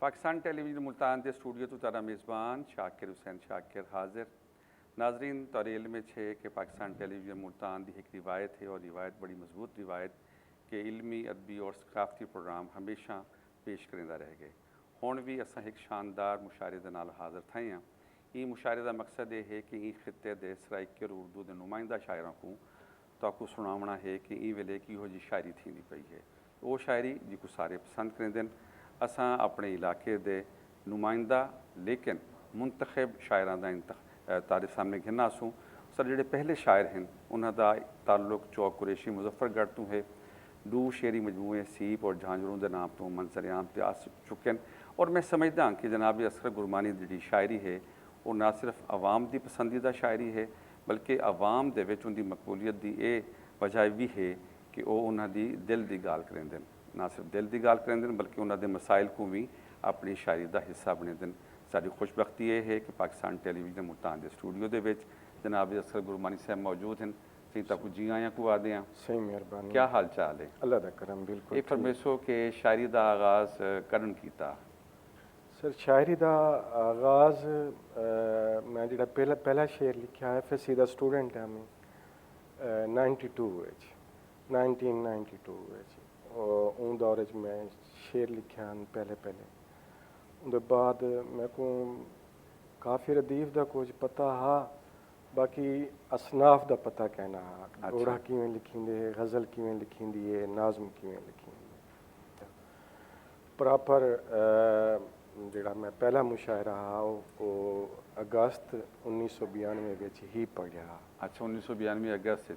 Pakistan television Multan के studio तो तारा मेज़बान शाकिर हुसैन शाकिर हाजिर। नाजरीन तौर इल्म है कि पाकिस्तान टेलीविजन मुल्तान की एक रिवायत है और रिवायत बड़ी मजबूत रिवायत कि इल्मी अदबी और सकाफती प्रोग्राम हमेशा पेश करेंदा रह गए। हुण भी असां एक शानदार मुशायरे दे नाल हाजिर थे हाँ। ये मुशायरे का मकसद ये है कि ई खिते के सराइकी और उर्दू के नुमाइंदा शायरों को ताकू सुनावना है कि ई वेले किहो जी शायरी थी पई है। वो शायरी जिको सारे पसंद करेंदे असां अपने इलाके के नुमाइंदा लेकिन मुंतखब शायरां का तारे सामने घिनासूँ। सर जोड़े पहले शायर हैं उन्होंने ताल्लुक चौक कुरैशी मुजफ्फरगढ़ तो है। दो शेरी मजमूए सीप और झांझरों के नाम तो मंजरियाम ते आ चुके हैं। और मैं समझदा कि जनाब असगर गुरमानी जी शायरी है वो ना सिर्फ आवाम की पसंदीदा शायरी है बल्कि आवाम दे विच उनकी मकबूलीयत की यह वजह भी है कि वो उन्होंने दिल की गाल करेंदे ना सिर्फ दिल की गाल करेंदे बल्कि उन्होंने मसाइल को भी अपनी शायरी का हिस्सा बनेंदे। साड़ी खुशबख्ती ये है कि पाकिस्तान टेलीविजन मुल्तान के स्टूडियो के विच जनाब असगर गुरमानी साहब मौजूद हैं। सी तक जी आया को आदे हैं। सही मेहरबानी। क्या हाल चाल है? अल्लाह दा करम। बिल्कुल ये फरमेशो के शायरी का आगाज़ कदन किया? सर शायरी का आगाज़ मैं जो पहला शेर लिखा है फिर सीधा स्टूडेंट है मैं 1992 उन दौर मैं शेर लिखा पहले उनके बाद मैं को काफिर अदीफ का कुछ पता हा बाकी असनाफ का पता कहना हा। घोड़ा किवें लिखींदे गज़ल किवें लिखींदी है नाज़म किवें लिखींदी प्रॉपर जोड़ा मैं पहला मुशायरा हा वो अगस्त 1992 ही पढ़िया। अच्छा 1992 अगस्त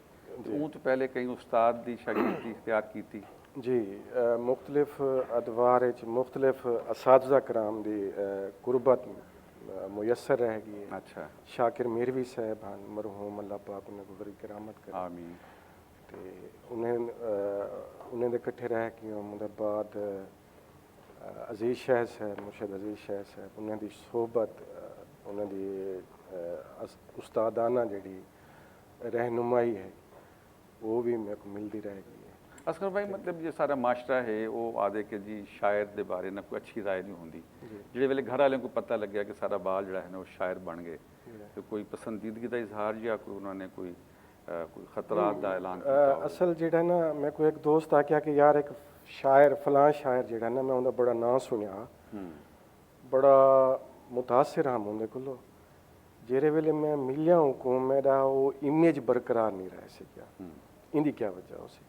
ऊँ तो पहले कई उस्ताद की शागिर्दी इख्तियार की थी जी। मुख्तलिफ अदवार मुख्तलिफ असातिज़ा कराम की गुरबत मुयसर रह गई। अच्छा शाकिर मीरवी साहब हैं मरहूम अल्लाह पाक उन्हें गुज़री करामत करे आमीन। तो उन्हें कट्ठे रह गए उनके बाद अजीज़ शाह साहब मुर्शद अजीज़ शाह साहब उन्होंने सोहबत उन्होंने उस्तादाना जी रहनुमाई है वो भी मेरे को मिलती रह गई है। असगर भाई मतलब ये सारा माशरा है वो आदे के जी शायर के बारे में कोई अच्छी राय नहीं होंगी जिस वेले घर वाले को पता लग गया कि सारा बाल जड़ा है ना वो शायर बन गए तो कोई पसंदीदगी का इजहार या कोई उन्होंने कोई खतरात का ऐलान किया? असल जो ना मेरे को एक दोस्त आख्या कि यार एक शायर फलां शायर जो ना मैं उनका बड़ा नाम सुनिया बड़ा मुतासिर हाँ उनके को जेरे वेले मैं मिलिया को मेरा वो इमेज बरकरार नहीं रह सकिया। इंदी क्या वजह उसे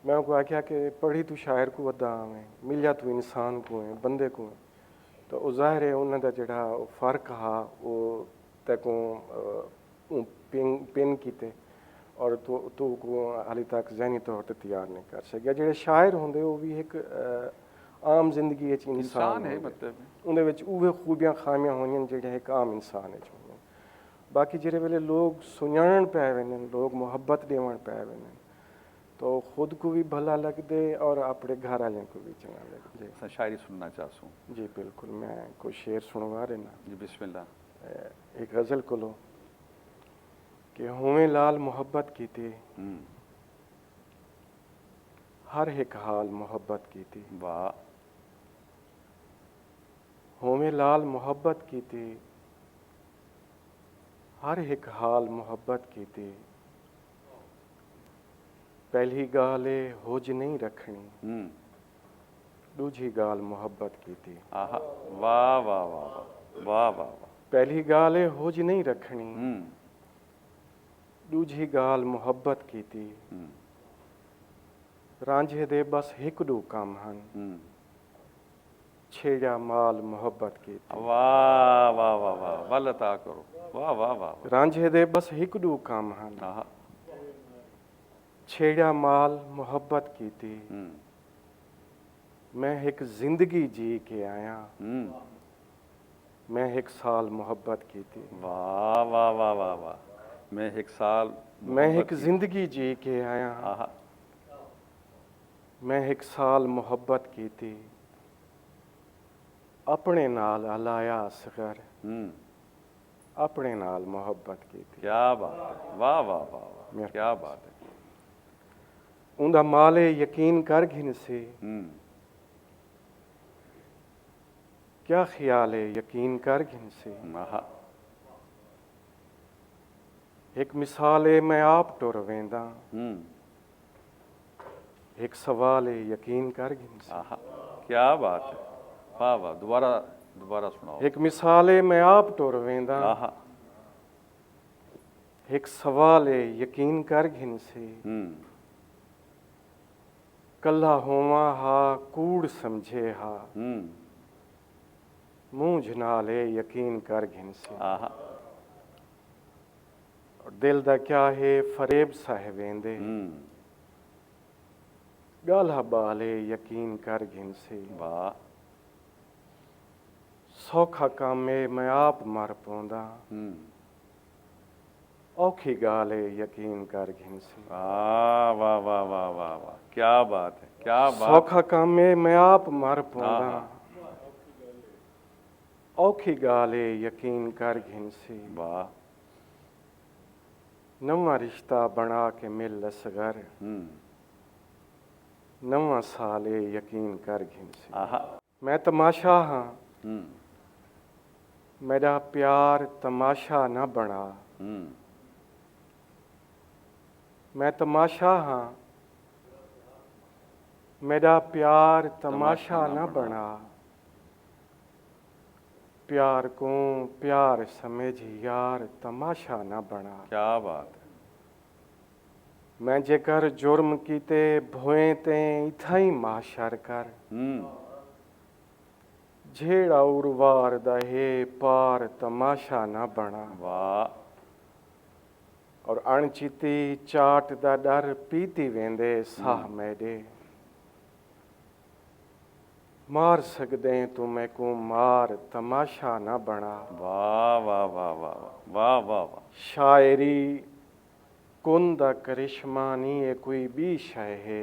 मैं उनको आख्या कि पढ़ी तू शायर को वदा में मिलिया तू इंसान को है बंदे को है तो वो जाहिर है उन्होंने जड़ा फ़र्क हा वो तको पिन किते और तू को हाली तक जहनी तौर पर तैयार नहीं कर सकिया। जो शायर होंगे वो भी एक आम जिंदगी इंसान है मतलब उन्हें खूबियां खामियां होनी जो एक आम इंसान है। बाकी जो वेले लोग सुञाण पै वन लोग मुहब्बत देवन पै वन तो खुद को भी भला लगते और अपने घर वाले को भी चंगा लगते। जी शायरी सुनना चाहूँ? जी बिल्कुल मैं कोई शेर सुनवा रहा जी बिस्मिल्लाह। एक गज़ल को लो कि हुए लाल मोहब्बत की थी हर एक हाल मोहब्बत की थी। वाह। हुए लाल मोहब्बत की थी हर एक हाल मोहब्बत की थी पहली गाले होज नहीं रखनी दूजी गाल मोहब्बत की थी। आहा वाह वाह वाह वाह वाह वाह। पहली गाले होज नहीं रखनी दूजी गाल मोहब्बत की थी रांझे दे बस एक दो काम हन छेड़ा माल मोहब्बत की थी। वाह वाह वाह वाह वाह लता करो वाह वाह वाह। रांझे दे बस एक दो काम हन छेड़ा माल मोहब्बत की थी मैं एक जिंदगी जी के आया मैं एक साल मोहब्बत की थी। वाह वाह वाह वाह वाह। मैं एक साल मैं एक जिंदगी जी के आया मैं एक साल मोहब्बत की थी अपने नाल हलाया असगर अपने नाल मोहब्बत की थी। क्या बात है वाह वाह वाह वाह क्या बात है। उनका माले यकीन कर घिन से क्या ख्याल है यकीन कर घिन से। आहा एक मिसाल है मैं आप टुर वेंदा, एक सवाल है यकीन कर घिन से। आहा क्या बात है, वाह वाह, दोबारा दोबारा सुनाओ। एक मिसाल है मैं आप टुर वेंदा, आहा एक सवाल है यकीन कर घिन से। कल्ला होवा हा कूड़ समझे हा, मुंह झनाले यकीन कर घिन से। आहा और दिल दा क्या है फरेब साहिबेंदे, गाला बाले यकीन कर घिन से। वाह सौखा काम है मैं आप मर पौंदा, औखी गाल है यकीन कर घिन से। वाह वाह वाह वाह वाह वाह, क्या बात है, क्या बात। सौखा काम है मैं आप मर पौंदा, हाँ। औखी गाल है यकीन कर घिन से। वाह नवा रिश्ता बना के मिल असगर, नवा साल है यकीन कर घिन से। आहा मैं तमाशा हाँ, मेरा प्यार तमाशा न बना। मैं तमाशा हाँ, मेरा प्यार तमाशा न बना। प्यार को प्यार समझ यार तमाशा न बना। क्या बात है। मैं जेकर जुर्म कीते भोए ते इथा ही माशर कर, झेड़ा उर्वार दहे पार तमाशा न बना। वाह और अणचिती चाट दा डर पीती वेंदे साह मेरे, मार सकदे तू मैं को मार तमाशा न बना। वाह वाह वाह वाह वाह वाह वाह। शायरी कुन दा करिश्मा नी है कोई भी शय है।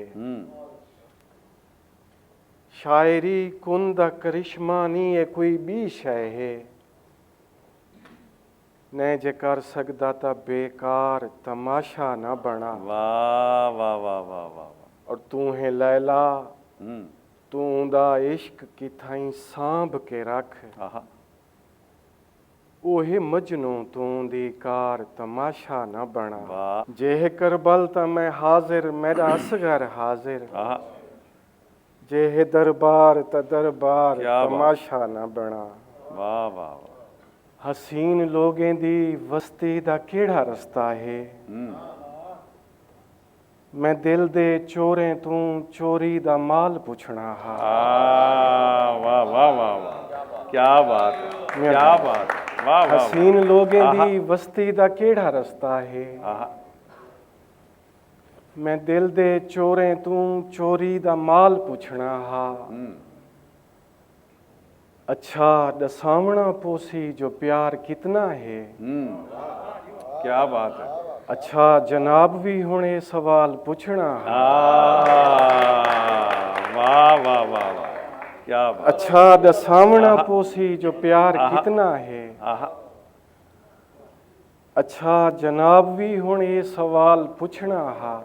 शायरी कुन दा करिश्मा नी है कोई भी शय है। ने जे कर सकदा ता बेकार तमाशा न बना। वाह वाह वाह वाह वाह। और तू है लैला, तू दा इश्क की थाई सांभ के रख। आहा ओहे मजनू तू दी कार तमाशा न बना। वाह जेह करबल ता मैं हाजिर मेरा असगर हाजिर। आहा जेह दरबार ता दरबार क्या बात। तमाशा न बना। वाह वाह वाह। हसीन लोगें दी वस्ती दा केड़ा रस्ता है। मैं दिल दे चोरें तू चोरी दा माल पुछना हा। वाह वाह वाह वाह, क्या बात है, क्या बात है। वाह वाह। हसीन लोगें दी वस्ती दा केड़ा रस्ता है। आहा मैं दिल दे चोरें तू चोरी दा माल पुछना हा। अच्छा दसावना पोसी जो प्यार कितना है। क्या बात है। अच्छा जनाब भी हुणे सवाल पुछना हा। वाह वाह वाह वाह, क्या बात। अच्छा दसावना पोसी जो प्यार कितना है। आहा अच्छा जनाब भी हुणे सवाल पुछना हा।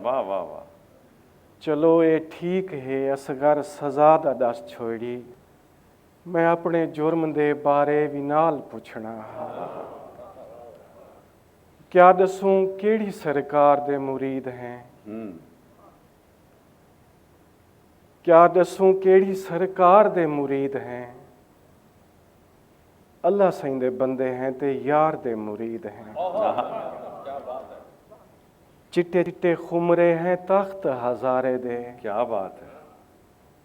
वाह वाह वाह। चलो ये ठीक है असगर सजा दा दस छोड़ी, मैं अपने जुर्म दे बारे भी नाल पुछना हा। क्या दसूं केड़ी सरकार दे मुरीद हैं। क्या दसूं केड़ी सरकार दे मुरीद हैं। अल्लाह साईं दे बंदे हैं ते यार दे मुरीद हैं। चिट्टे चिट्टे खुमरे हैं तख्त हजारे दे। क्या बात है।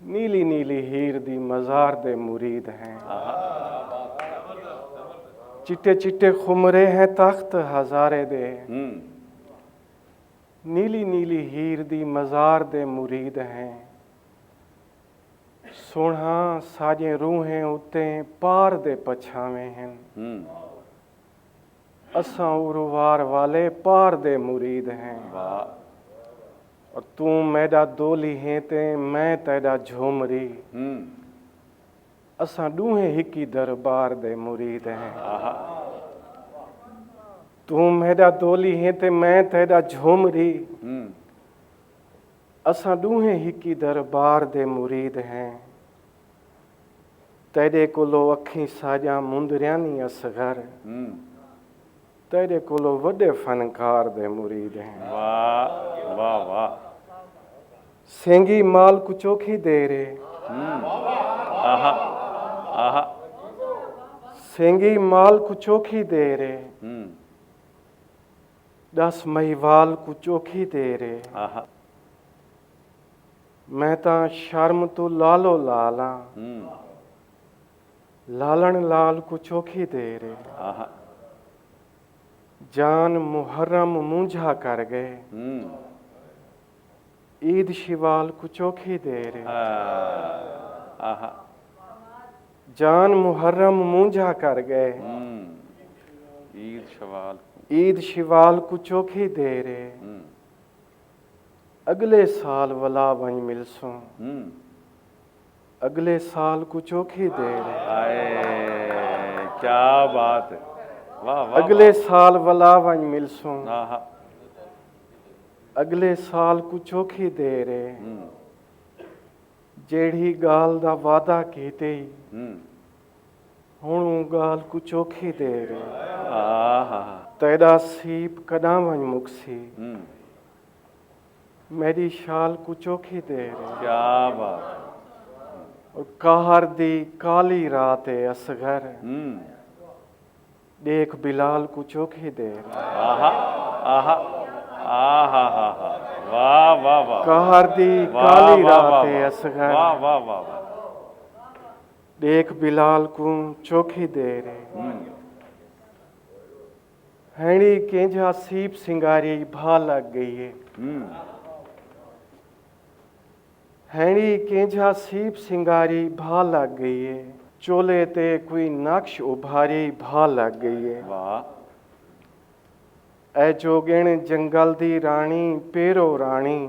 नीली नीली हीर दी मजार दे मुरीद हैं। चिट्टे चिट्टे खुमरे हैं तख्त हजारे दे। नीली नीली हीर दी मजार दे मुरीद हैं। सोना साजे रूहें उत्ते पार दे पछावे हैं। असां उरवार वाले पार दे मुरीद हैं। वाह। और तू मैडा दोली है ते मैं तेरा झोमरी। असां डूहे हिकी दरबार दे मुरीद हैं। तू मैडा दोली है ते मैं तेरा झोमरी। असां डूहे हिकी दरबार दे मुरीद हैं। तेरे कोलो अखी साजा मुंदरियानी असगर तेरे कोलो वड्डे फनकार दे मुरीद हैं। वाह वाह वाह। सेंगी माल को चोखी दे रे आहा आहा। सेंगी माल को चोखी दे रे 10 महिवाल को चोखी दे रे। आहा। मैं तां शर्म तो लालो लाला लालन लाल को चोखी दे रे। आहा। जान मुहर्रम मूंझा कर गए ईद शिवाल को चोखी दे रे। आहा। जान मुहर्रम मूंझा कर गए ईद शिवाल को चोखी दे रे। अगले साल वला वहीं मिलसों अगले साल को चोखी दे रे। आए क्या बात है। वाह वाह। अगले साल वला वहीं मिलसों आहा। अगले साल को चोखी दे रे। जेड़ी गाल दा वादा कीते हुण गाल को चोखी दे रे। आहा। तेरा सीप कदा वहीं मुक्सी मेरी शाल को चोखी दे रे। क्या बात। और कहर दी काली रात असगर देख बिलाल को चोखी दे रे। आहा आहा आहा आहा। वाह वाह वाह। कहर दी काली रात असगर वाह वाह वाह वाह। देख बिलाल को चोखी दे रे। हैणी केंझा सीप सिंगारी भा लग गई है हैणी केंझा सीप सिंगारी भा लग गई है। चोले ते कोई नक्श उभारी भा लग गई है। वाह। ऐ जोगिण जंगल दी रानी पेरो रानी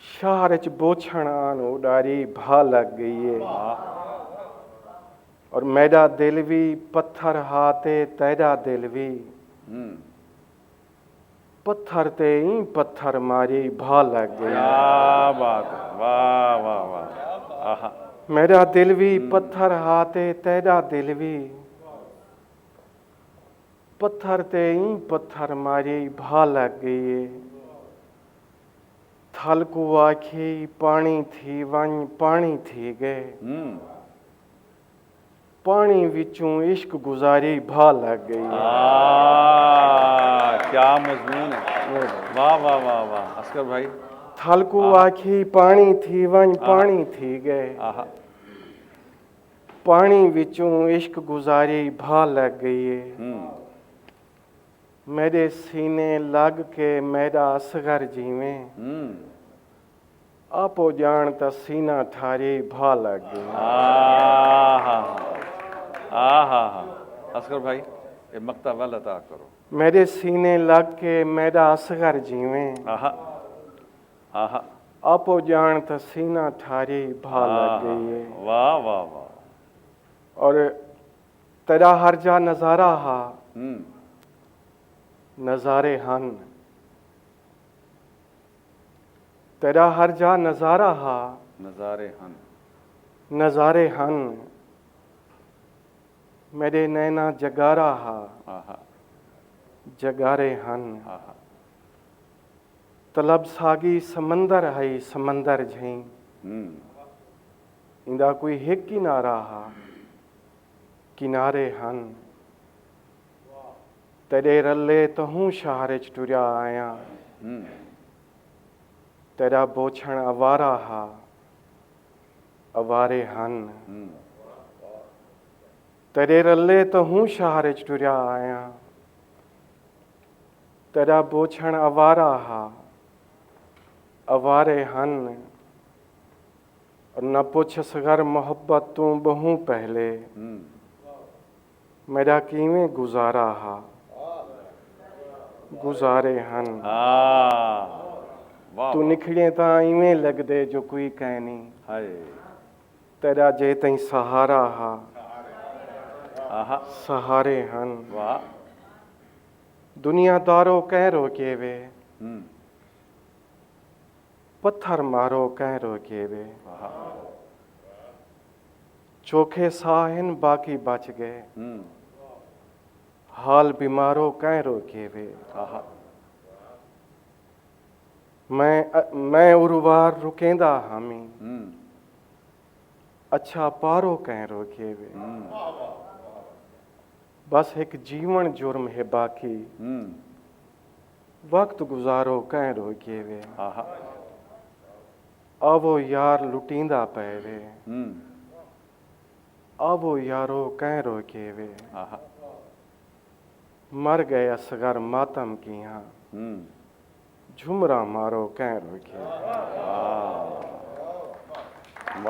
शहर च बोछण आन उडारी भा लग गई है। और मेरा दिल भी पत्थर हाथे तेरा दिल भी पत्थर ते ही पत्थर मारी भा लग गई। क्या बात है। वाह वाह वाह। आहा। मेरा दिल भी पत्थर हाथे तेरा दिल भी पत्थर ते ही पत्थर मारी भा लग गई है। थल को आखी पानी थी वन पानी थी गए पानी विचों इश्क गुजारी भा लग गई है। क्या मजमून है। वाह वाह वाह वाह। अस्कर भाई। थल को आखी पानी थी वन पानी थी गए आहा। पानी विचों इश्क गुजारी भा लग गई है। मेरे सीने लग के मेरा असगर जीवे आपो जान ता सीना ठारी भा लग गई। आहा आहा। अस्कर भाई ये मक्ता वाल अता करो। मेरे सीने लग के मेरा असगर जीवे आहा आहा। आपो जान ता सीना ठारी भा लग गई है। वाह वाह वाह। और तेरा हर जा नजारा हा नजारे हन तेरा हर जा नजारा हा नजारे हन मेरे नैना जगारा हा आहा। जगारे हन। आहा। तलब सागी समंदर है समंदर झई इंदा कोई हिक किनारा हा किनारे हन। तेरे रले तो हूँ शहर च टुरिया आया तेरा बोछण अवारा हा अवारे हन। तेरे रले तो हूँ शहर च टुरिया आया तेरा बोछण अवारा हा अवारे हन। और न पुछ सगर मोहब्बत तू बहु पहले मेरा किवें गुजारा हा गुजारे हन। तू निखड़े ता इवें लगदे जो कोई कहनी तेरा जे तई सहारा हा सहारे हन। वाह। दुनियादारो कह रोके वे पत्थर मारो कह रोके वे चोखे साहिन बाकी बच गए, हाल बीमारों कह रोके वे। आहा मैं उर्वार रुकेंदा हामी, अच्छा पारो कह रोके वे। बस एक जीवन जुर्म है बाकी, वक्त गुजारो कह रोके वे। आहा आवो यार लुटींदा पे वे, आवो यारो कह रोके वे। आहा मर गए असगर मातम की यहाँ, झुमरा मारो कह रोके।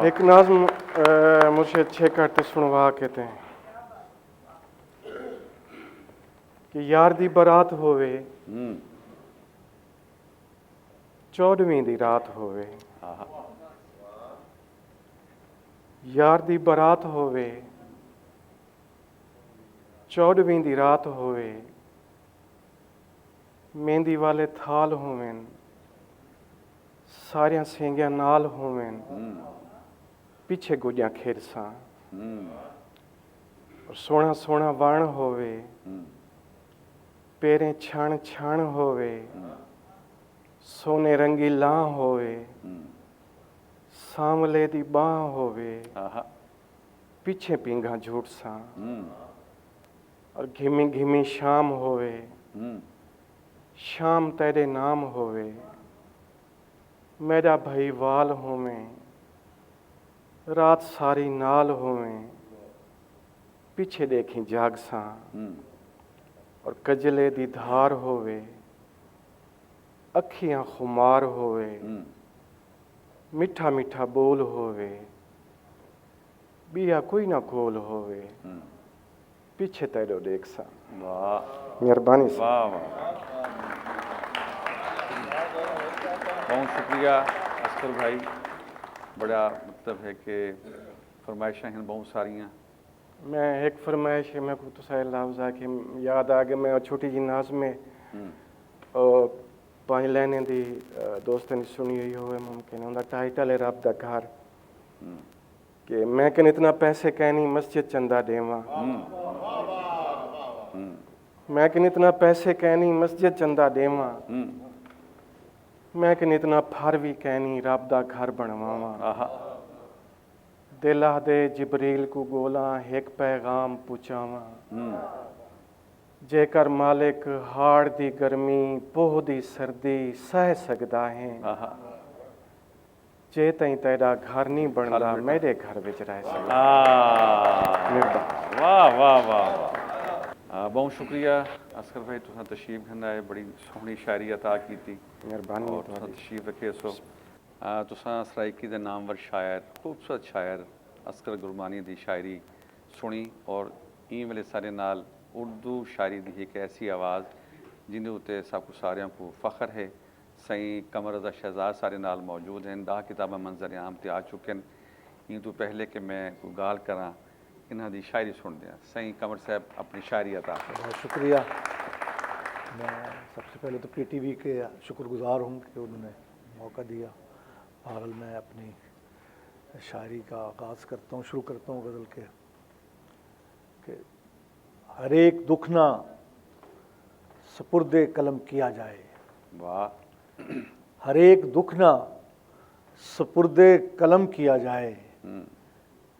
एक नाज़्म मुझे अच्छे करते सुनवा के थे कि यार दी बरात होवे, 14वीं दी रात होवे। आहा यार दी बरात होवे, 14वीं दी रात होवे। मेहंदी वाले थाल होवेन, सारियां सेंगियां नाल होवेन, पीछे गुजियां खेरसा। और सोना सोना वण होवे, पेरें छण छण होवे, सोने रंगी लां होवे, सांवले दी बां होवे, आहा पीछे पींघा झूठ सा। और घिमी घिमी शाम होवे, शाम तेरे नाम होवे। मेरा भाई वाल होवे, रात सारी नाल होवे, पीछे देखी जाग सा। और कजले दी धार होवे, अखियां खुमार होवे, मिठा मिठा बोल होवे, बिया कोई ना गोल होवे, पीछे तेरो देख सा। वाह मेहरबानी सा। वाह वाह, बहुत शुक्रिया अस्कर भाई। बड़ा मतलब है कि फरमाइशें हैं बहुत सारियाँ। मैं एक फरमाइश है, मैं को तो सारे लफ्ज़ आके याद आ गए। मैं छोटी जी नाज़ में 5 लाइनें दी दोस्तों ने सुनी हुई होवे मुमकिन। उनका टाइटल है रब दा घर। कि मैं कन इतना पैसे कहनी मस्जिद चंदा देवा, मैं कन इतना पैसे कहनी मस्जिद चंदा देवा, मैं कन इतना फर भी कहनी रब दा घर बनवावा। आहा दिल दे जिबरील को गोला एक पैगाम पुचावा। जेकर मालिक हाड़ दी गर्मी पोह दी सर्दी सह सकदा है, आहा जे तई तेरा घर नहीं बनदा मेरे घर विच रह सकदा। वाह वाह वाह वाह, बहुत शुक्रिया अस्कर भाई, तुसां तशरीफ खंदाए, बड़ी सोहनी शायरी अता कीती। मेहरबानी और तुसां तशरीफ रखे सो। तुसां सराइकी दे नामवर शायर, खूबसूरत शायर अस्कर गुरबानी दी शायरी सुनी। और ई वेले सारे नाल उर्दू शायरी दी एक ऐसी आवाज़ जिन्हें उत्ते सबको सारियां को फख्र है। सई कमर रज़ा शहजाद सारे नाल मौजूद हैं। 10 किताबां मंजर आम ते आ चुके हैं। इन तो पहले कि मैं कोई गाल करा, इन्हां दी शायरी सुन दिया। सई कमर साहब अपनी शायरी अता करें। बहुत शुक्रिया। मैं सबसे पहले तो PTV के शुक्रगुजार हूँ कि उन्होंने मौका दिया। बहरहाल मैं अपनी शायरी का आगाज़ करता हूँ, शुरू करता हूँ गज़ल के कि हर एक दुख ना सपुर्दे कलम किया जाए। वाह। हर एक दुख ना सपुर्दे कलम किया जाए,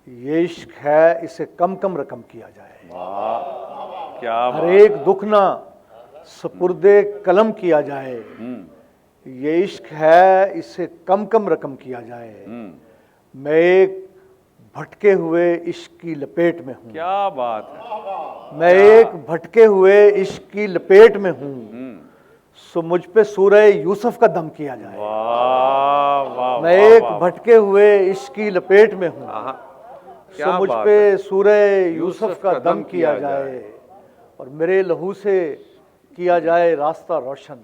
ये इश्क है इसे कम कम रकम किया जाए। वाह क्या हर एक दुख ना सपुर्दे कलम किया जाए, ये इश्क है इसे कम कम रकम किया जाए। मैं एक भटके हुए इश्क की लपेट में हूँ। क्या बात है। मैं एक भटके हुए इश्क की लपेट में हूँ, सो मुझ पे सूरह यूसुफ का दम किया जाए। वाह वाह, मैं एक भटके हुए इश्क की लपेट में हूँ, सो मुझ पे सूरह यूसुफ का दम किया जाए। और मेरे लहू से किया जाए रास्ता रोशन,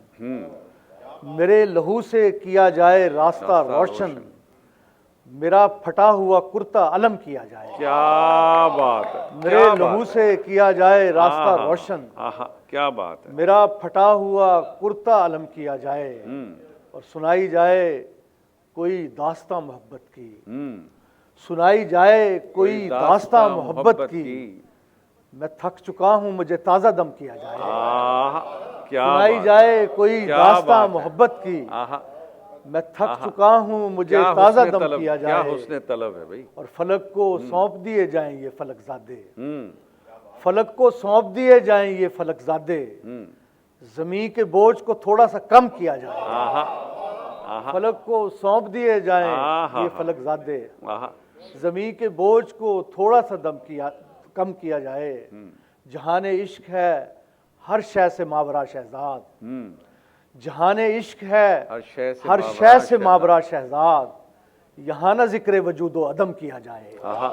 मेरे लहू से किया जाए रास्ता रोशन, मेरा फटा हुआ कुर्ता अलम किया जाए। क्या बात है। मेरे लहू से किया जाए रास्ता रोशन, क्या बात है। मेरा फटा हुआ कुर्ता अलम किया जाए। और सुनाई जाए कोई दास्तां मोहब्बत की, सुनाई जाए कोई दास्तां मोहब्बत की, मैं थक चुका हूँ मुझे ताज़ा दम किया जाए। क्या सुनाई बात जाए कोई क्या दास्तां बात है। मोहब्बत की, आहा, मैं थक चुका हूँ मुझे क्या ताज़ा हुस्ने दम तलब, किया क्या जाए। हुस्ने तलब है भाई। और फलक को सौंप दिए जाएं ये फलकजादे, हम्म फलक को सौंप दिए जाएं ये फलकजादे, जमीन के बोझ को थोड़ा सा कम किया जाए। आहा, आहा, फलक को सौंप दिए जाएं आहा, ये फलकजादे, आहा, जमीन के बोझ को थोड़ा सा कम किया जाए। जहाने इश्क है हर शय से मावरा शहजाद, जहाने इश्क है हर शय से मावरा शहजाद, यहाँ ना जिक्र वजूदो अदम किया जाए। आहा,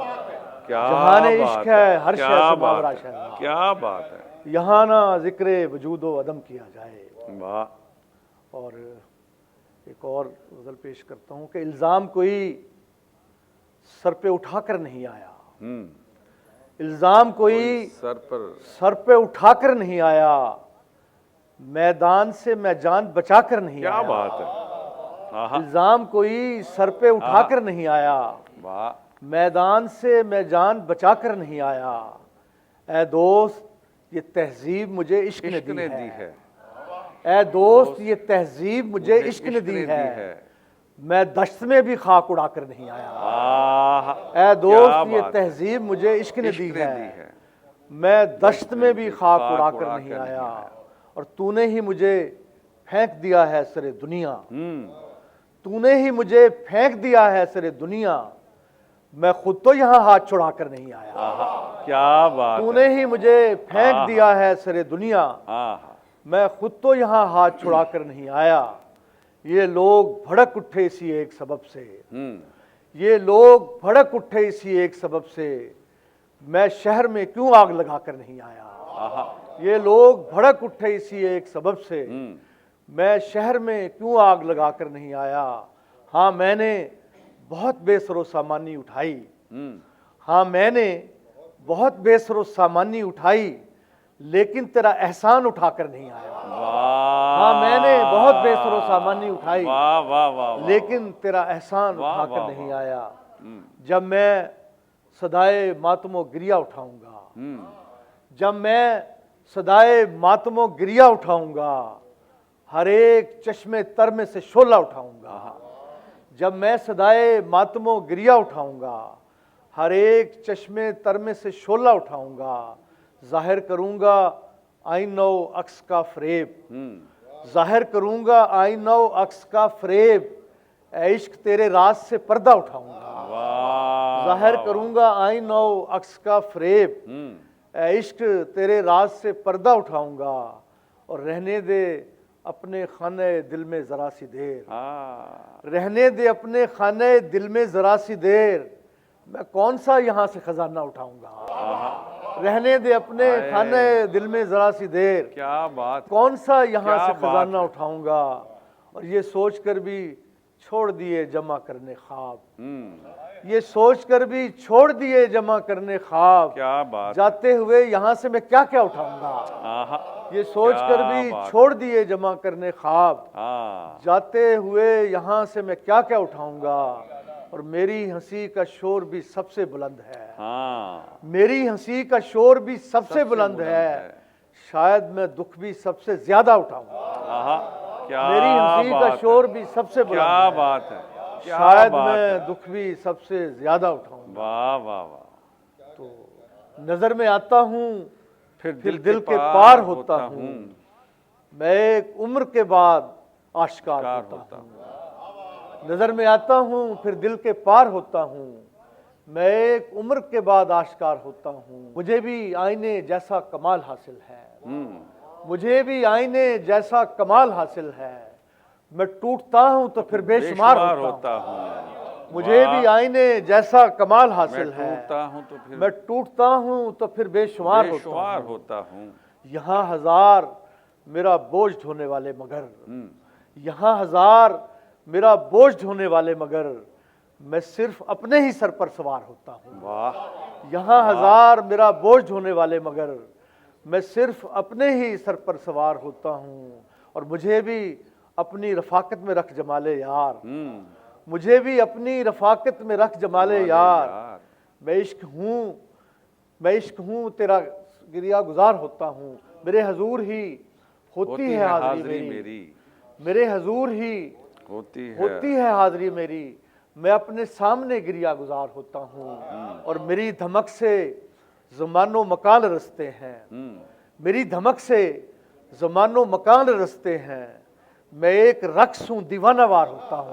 क्या जहाने बात इश्क है हर क्या शय से बात मावरा है, शहजाद, क्या बात है। यहाँ ना जिक्र वजूदो अदम किया जाए। वाह। और एक और गज़ल पेश करता हूँ कि इल्ज़ाम कोई सर पे उठाकर नहीं आया, इल्ज़ाम कोई सर पे उठाकर नहीं आया, मैदान से मैं जान बचाकर नहीं क्या आया। बात है। आहा, इल्ज़ाम कोई सर पे उठाकर नहीं आया, वाह। मैदान से मैं जान बचाकर नहीं आया। ऐ दोस्त ये तहजीब मुझे इश्क ने दी है, ऐ दोस्त ये तहजीब मुझे इश्क ने दी है, मैं दश्त में भी खाक उड़ाकर नहीं आया। ऐ दोस्त ये तहजीब मुझे इश्क ने दी है, मैं दश्त में भी खाक उड़ाकर नहीं आया। और तूने ही मुझे फेंक दिया है सरे दुनिया, तूने ही मुझे फेंक दिया है सरे दुनिया, मैं खुद तो यहाँ हाथ छुड़ाकर नहीं आया। क्या बात। तूने ही मुझे फेंक दिया है सरे दुनिया, मैं खुद तो यहाँ हाथ छुड़ाकर नहीं आया। ये लोग भड़क उठे इसी एक सबब से, ये लोग भड़क उठे इसी एक सबब से, मैं शहर में क्यों आग लगाकर नहीं आया। ये लोग भड़क उठे इसी एक सबब से, मैं शहर में क्यों आग लगाकर नहीं आया। हाँ मैंने बहुत बेसरो सामानी उठाई, हाँ मैंने बहुत बेसरो सामानी उठाई, लेकिन तेरा एहसान उठाकर नहीं आया। हाँ मैंने बहुत बेसरो सामानी उठाई, वाह वाह वाह, लेकिन तेरा एहसान उठाकर नहीं आया। जब मैं सदाए मातमो गिरिया उठाऊंगा, जब मैं सदाए मातमो गिरिया उठाऊंगा, हर एक चश्मे तर में से शोला उठाऊंगा। जब मैं सदाए मातमो गिरिया उठाऊंगा, हर एक चश्मे तर में से शोला उठाऊंगा, जाहिर करूंगा आईनो अक्स का फरेब, जाहिर करूंगा आईनो अक्स का फरेब, ऐ इश्क तेरे राज से पर्दा उठाऊंगा। जाहिर करूंगा आईनो अक्स का फरेब, ऐ इश्क तेरे राज से पर्दा उठाऊंगा। और रहने दे अपने खाने दिल में जरा सी देर, रहने दे अपने खाने दिल में जरा सी देर, मैं कौन सा यहाँ से खजाना उठाऊंगा। रहने दे अपने खाने दिल में जरा सी देर, क्या बात, कौन सा यहाँ से खजाना उठाऊंगा। और ये सोच कर भी छोड़ दिए जमा करने ख्वाब, ये सोच कर भी छोड़ दिए जमा करने ख्वाब, क्या बात, जाते हुए यहाँ से मैं क्या क्या उठाऊंगा। ये सोच कर भी छोड़ दिए जमा करने ख्वाब, जाते हुए यहाँ से मैं क्या क्या उठाऊंगा। और मेरी हंसी का शोर भी सबसे बुलंद है, मेरी हंसी का शोर भी सबसे बुलंद है, शायद मैं दुख भी सबसे ज्यादा उठाऊंगा। मेरी हंसी का शोर भी सबसे बुलंद है, क्या बात है, शायद मैं दुख भी सबसे ज्यादा उठाऊंगा। वाह वाह वाह। तो नजर में आता हूँ फिर दिल के पार होता हूँ, मैं एक उम्र के बाद आश्कार होता हूँ। नजर में आता हूँ फिर दिल के पार होता हूँ, मैं एक उम्र के बाद आश्कार होता हूँ। मुझे भी आईने जैसा कमाल हासिल है, मुझे भी आईने जैसा कमाल हासिल है, मैं टूटता हूँ तो फिर बेशुमार होता हूँ। मुझे भी आईने जैसा कमाल हासिल है, मैं टूटता हूँ तो फिर बेशुमार होता हूँ। यहाँ हजार मेरा बोझ ढोने वाले मगर, यहाँ हजार मेरा बोझ ढोने वाले मगर, मैं सिर्फ अपने ही सर पर सवार होता हूँ। यहाँ हजार मेरा बोझ ढोने वाले मगर, मैं सिर्फ अपने ही सर पर सवार होता हूँ। और मुझे भी अपनी रफाकत में रख जमाले यार, मुझे भी अपनी रफाकत में रख जमाले यार। मैं इश्क हूँ तेरा गिरिया गुजार होता हूँ। मेरे हजूर ही होती है हाज़री मेरी, मेरे हजूर ही होती है हाज़री मेरी। मैं अपने सामने गिरिया गुजार होता हूँ और मेरी धमक से ज़मानो मकान रसते हैं, मेरी धमक से ज़मानो मकान रसते हैं। मैं एक रक्स हूँ दीवानावार होता हूँ,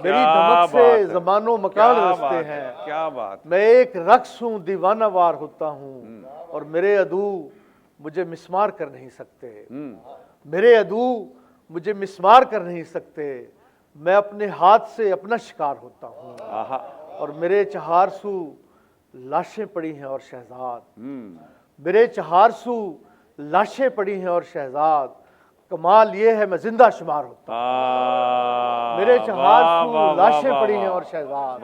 मेरी धमक से ज़मानो मकान रसते हैं। क्या बात। मैं एक रक्स हूँ दीवानावार होता हूँ और मेरे अदू मुझे मिस्मार कर नहीं सकते, मेरे अदू मुझे मिस्मार कर नहीं सकते। मैं अपने हाथ से अपना शिकार होता हूँ और मेरे चहारसू लाशें पड़ी हैं और शहजाद, मेरे चहारसू लाशें पड़ी हैं और शहजाद। कमाल ये है मैं जिंदा शुमार होता हूँ, मेरे चहारसू लाशें पड़ी हैं और शहजाद।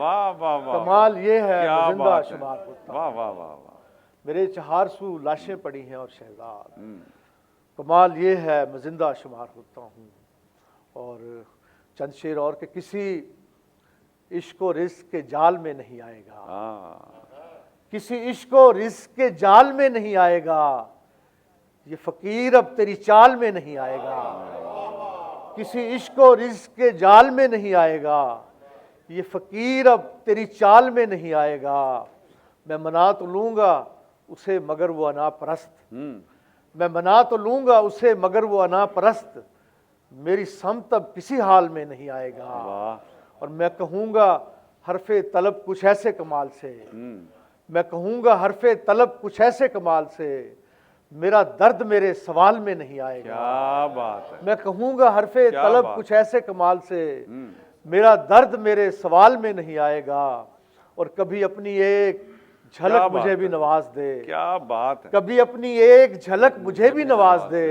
कमाल ये है मैं जिंदा शुमार होता हूँ, मेरे चहारसू लाशें पड़ी हैं और शहजाद। कमाल ये है मैं जिंदा शुमार होता हूँ। और चंद शेर और के किसी इश्क व रिस्क के जाल में नहीं आएगा, किसी इश्क व रिस्क के जाल में नहीं आएगा। ये फकीर अब तेरी चाल में नहीं आएगा, किसी इश्क व रिस्क के जाल में नहीं आएगा। ये फकीर अब तेरी चाल में नहीं आएगा। मैं मना तो लूंगा उसे मगर वो अना परस्त, मैं मना तो लूंगा उसे मगर वो अना परस्त। मेरी समत अब किसी हाल में नहीं आएगा। और मैं कहूँगा हरफे तलब कुछ ऐसे कमाल से, मैं कहूँगा हरफे तलब कुछ ऐसे कमाल से। मेरा दर्द मेरे सवाल में नहीं आएगा। क्या बात है। मैं कहूँगा हरफे तलब कुछ ऐसे कमाल से, मेरा दर्द मेरे सवाल में नहीं आएगा। और कभी अपनी एक झलक मुझे भी नवाज दे, क्या बात है। कभी अपनी एक झलक मुझे भी नवाज दे।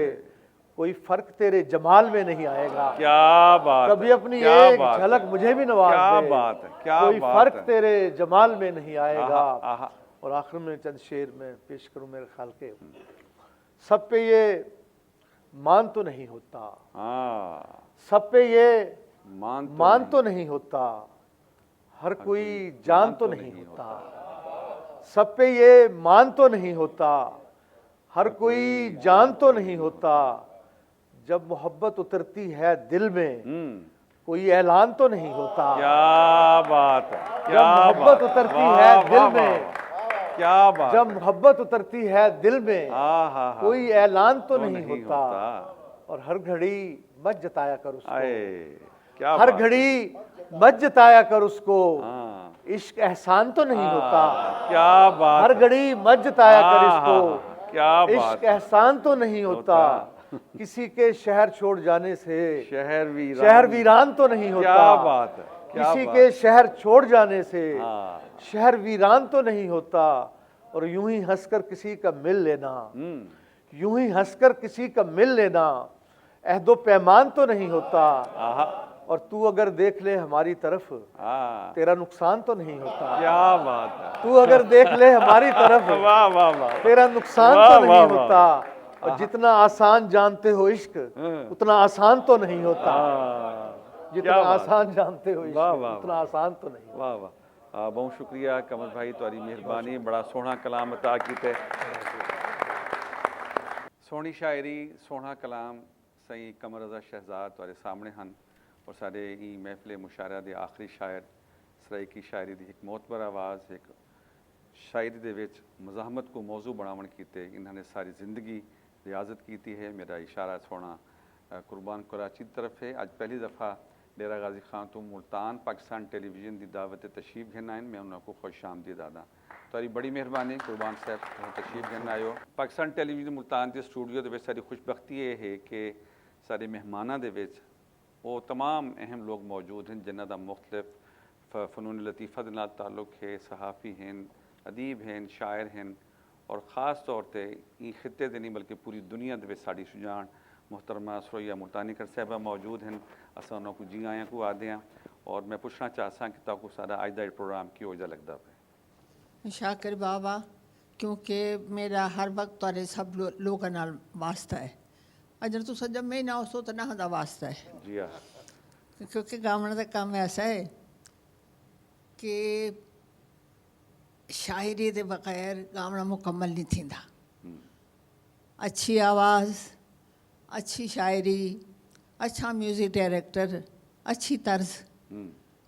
कोई फर्क तेरे जमाल में नहीं आएगा। क्या बात। कभी अपनी एक झलक मुझे भी नवाज क्या दे। बात है। क्या कोई बात फर्क है। तेरे जमाल में नहीं आएगा। आहा। और आखिर में चंद शेर में पेश करूं मेरे ख्याल के। सब पे ये मान तो नहीं होता, सब पे ये मान तो नहीं होता। हर कोई जान तो नहीं होता, सब पे ये मान तो नहीं होता। हर कोई जान तो नहीं होता। जब मोहब्बत उतरती है दिल में कोई ऐलान तो नहीं होता। क्या बात है। जब मोहब्बत उतरती है दिल में, क्या बात। जब मोहब्बत उतरती है दिल में कोई ऐलान तो नहीं होता। और हर घड़ी मत जताया कर उसको, हर घड़ी मत जताया कर उसको। इश्क एहसान तो नहीं होता। क्या बात। हर घड़ी मत जताया कर इसको, क्या बात। इश्क एहसान तो नहीं होता। किसी के शहर छोड़ जाने से शहर वीरान तो नहीं होता। क्या बात है। किसी के शहर छोड़ जाने से शहर वीरान तो नहीं होता। और यूं ही हंसकर किसी का मिल लेना, यूं ही हंसकर किसी का मिल लेना अहदो पैमान तो नहीं होता। और तू अगर देख ले हमारी तरफ तेरा नुकसान तो नहीं होता। क्या बात है। तू अगर देख ले हमारी तरफ वाह वाह वाह, तेरा नुकसान तो नहीं होता। और जितना आसान जानते हो इश्क उतना आसान तो नहीं होता। जितना आसान जानते हो इश्क उतना आसान तो नहीं। वाह वाह, बहुत शुक्रिया कमर भाई, तुम्हारी मेहरबानी। बड़ा सोहना कलाम अता कीते, सोहनी शायरी सोहना कलाम सही कमर रज़ा शहजाद तुम्हारे सामने हैं। और सारे ही महफिल मुशायरा दे आखिरी शायर सराई की शायरी दी एक मोतबर आवाज़ एक शायरी दे विच मज़ाहमत को मौजू बनावन कीते। इन्होंने सारी ज़िंदगी रियाजत की है। मेरा इशारा सोना कुर्बान कराची की तरफ है। आज पहली दफ़ा डेरा गाजी खान तो मुल्तान पाकिस्तान टेलीविज़न की दावत तशरीफ़ घन आए। मैं उन्होंने खुश आमदीद आदा। तुम्हारी बड़ी मेहरबानी कुर्बान साहब तशरीफ़ घन आयो। पाकिस्तान टेलीविज़न मुल्तान के स्टूडियो के सारी खुशबख्ती ये है कि सारे मेहमानों के वो तमाम अहम लोग मौजूद हैं जिन्हों का मुख्तलिफ फ़नून लतीफ़ा के नाल ताल्लुक़ है। सहाफ़ी हैं, अदीब हैं, शायर हैं और ख़ास तौर पर ई खिते के नहीं बल्कि पूरी दुनिया के साड़ी सुजान मुहतरमा सुरैया मुल्तानी कर साहबा मौजूद हैं। असां उन्होंने को जी आया को आदे हैं। और मैं पूछना चाहता कि ताको सारा अज का प्रोग्राम क्यों जा लगता है। शाकिर बाबा, क्योंकि मेरा हर वक्त तुहारे सब लोगों नाल वास्ता है। अगर तुसा जब मैं ना हो तो ना दा वास्ता है। जी हाँ, क्योंकि गावण का काम ऐसा है कि शायरी के बगैर गावना मुकम्मल नहीं थींदा। अच्छी आवाज़, अच्छी शायरी, अच्छा म्यूज़िक डायरेक्टर, अच्छी तर्ज,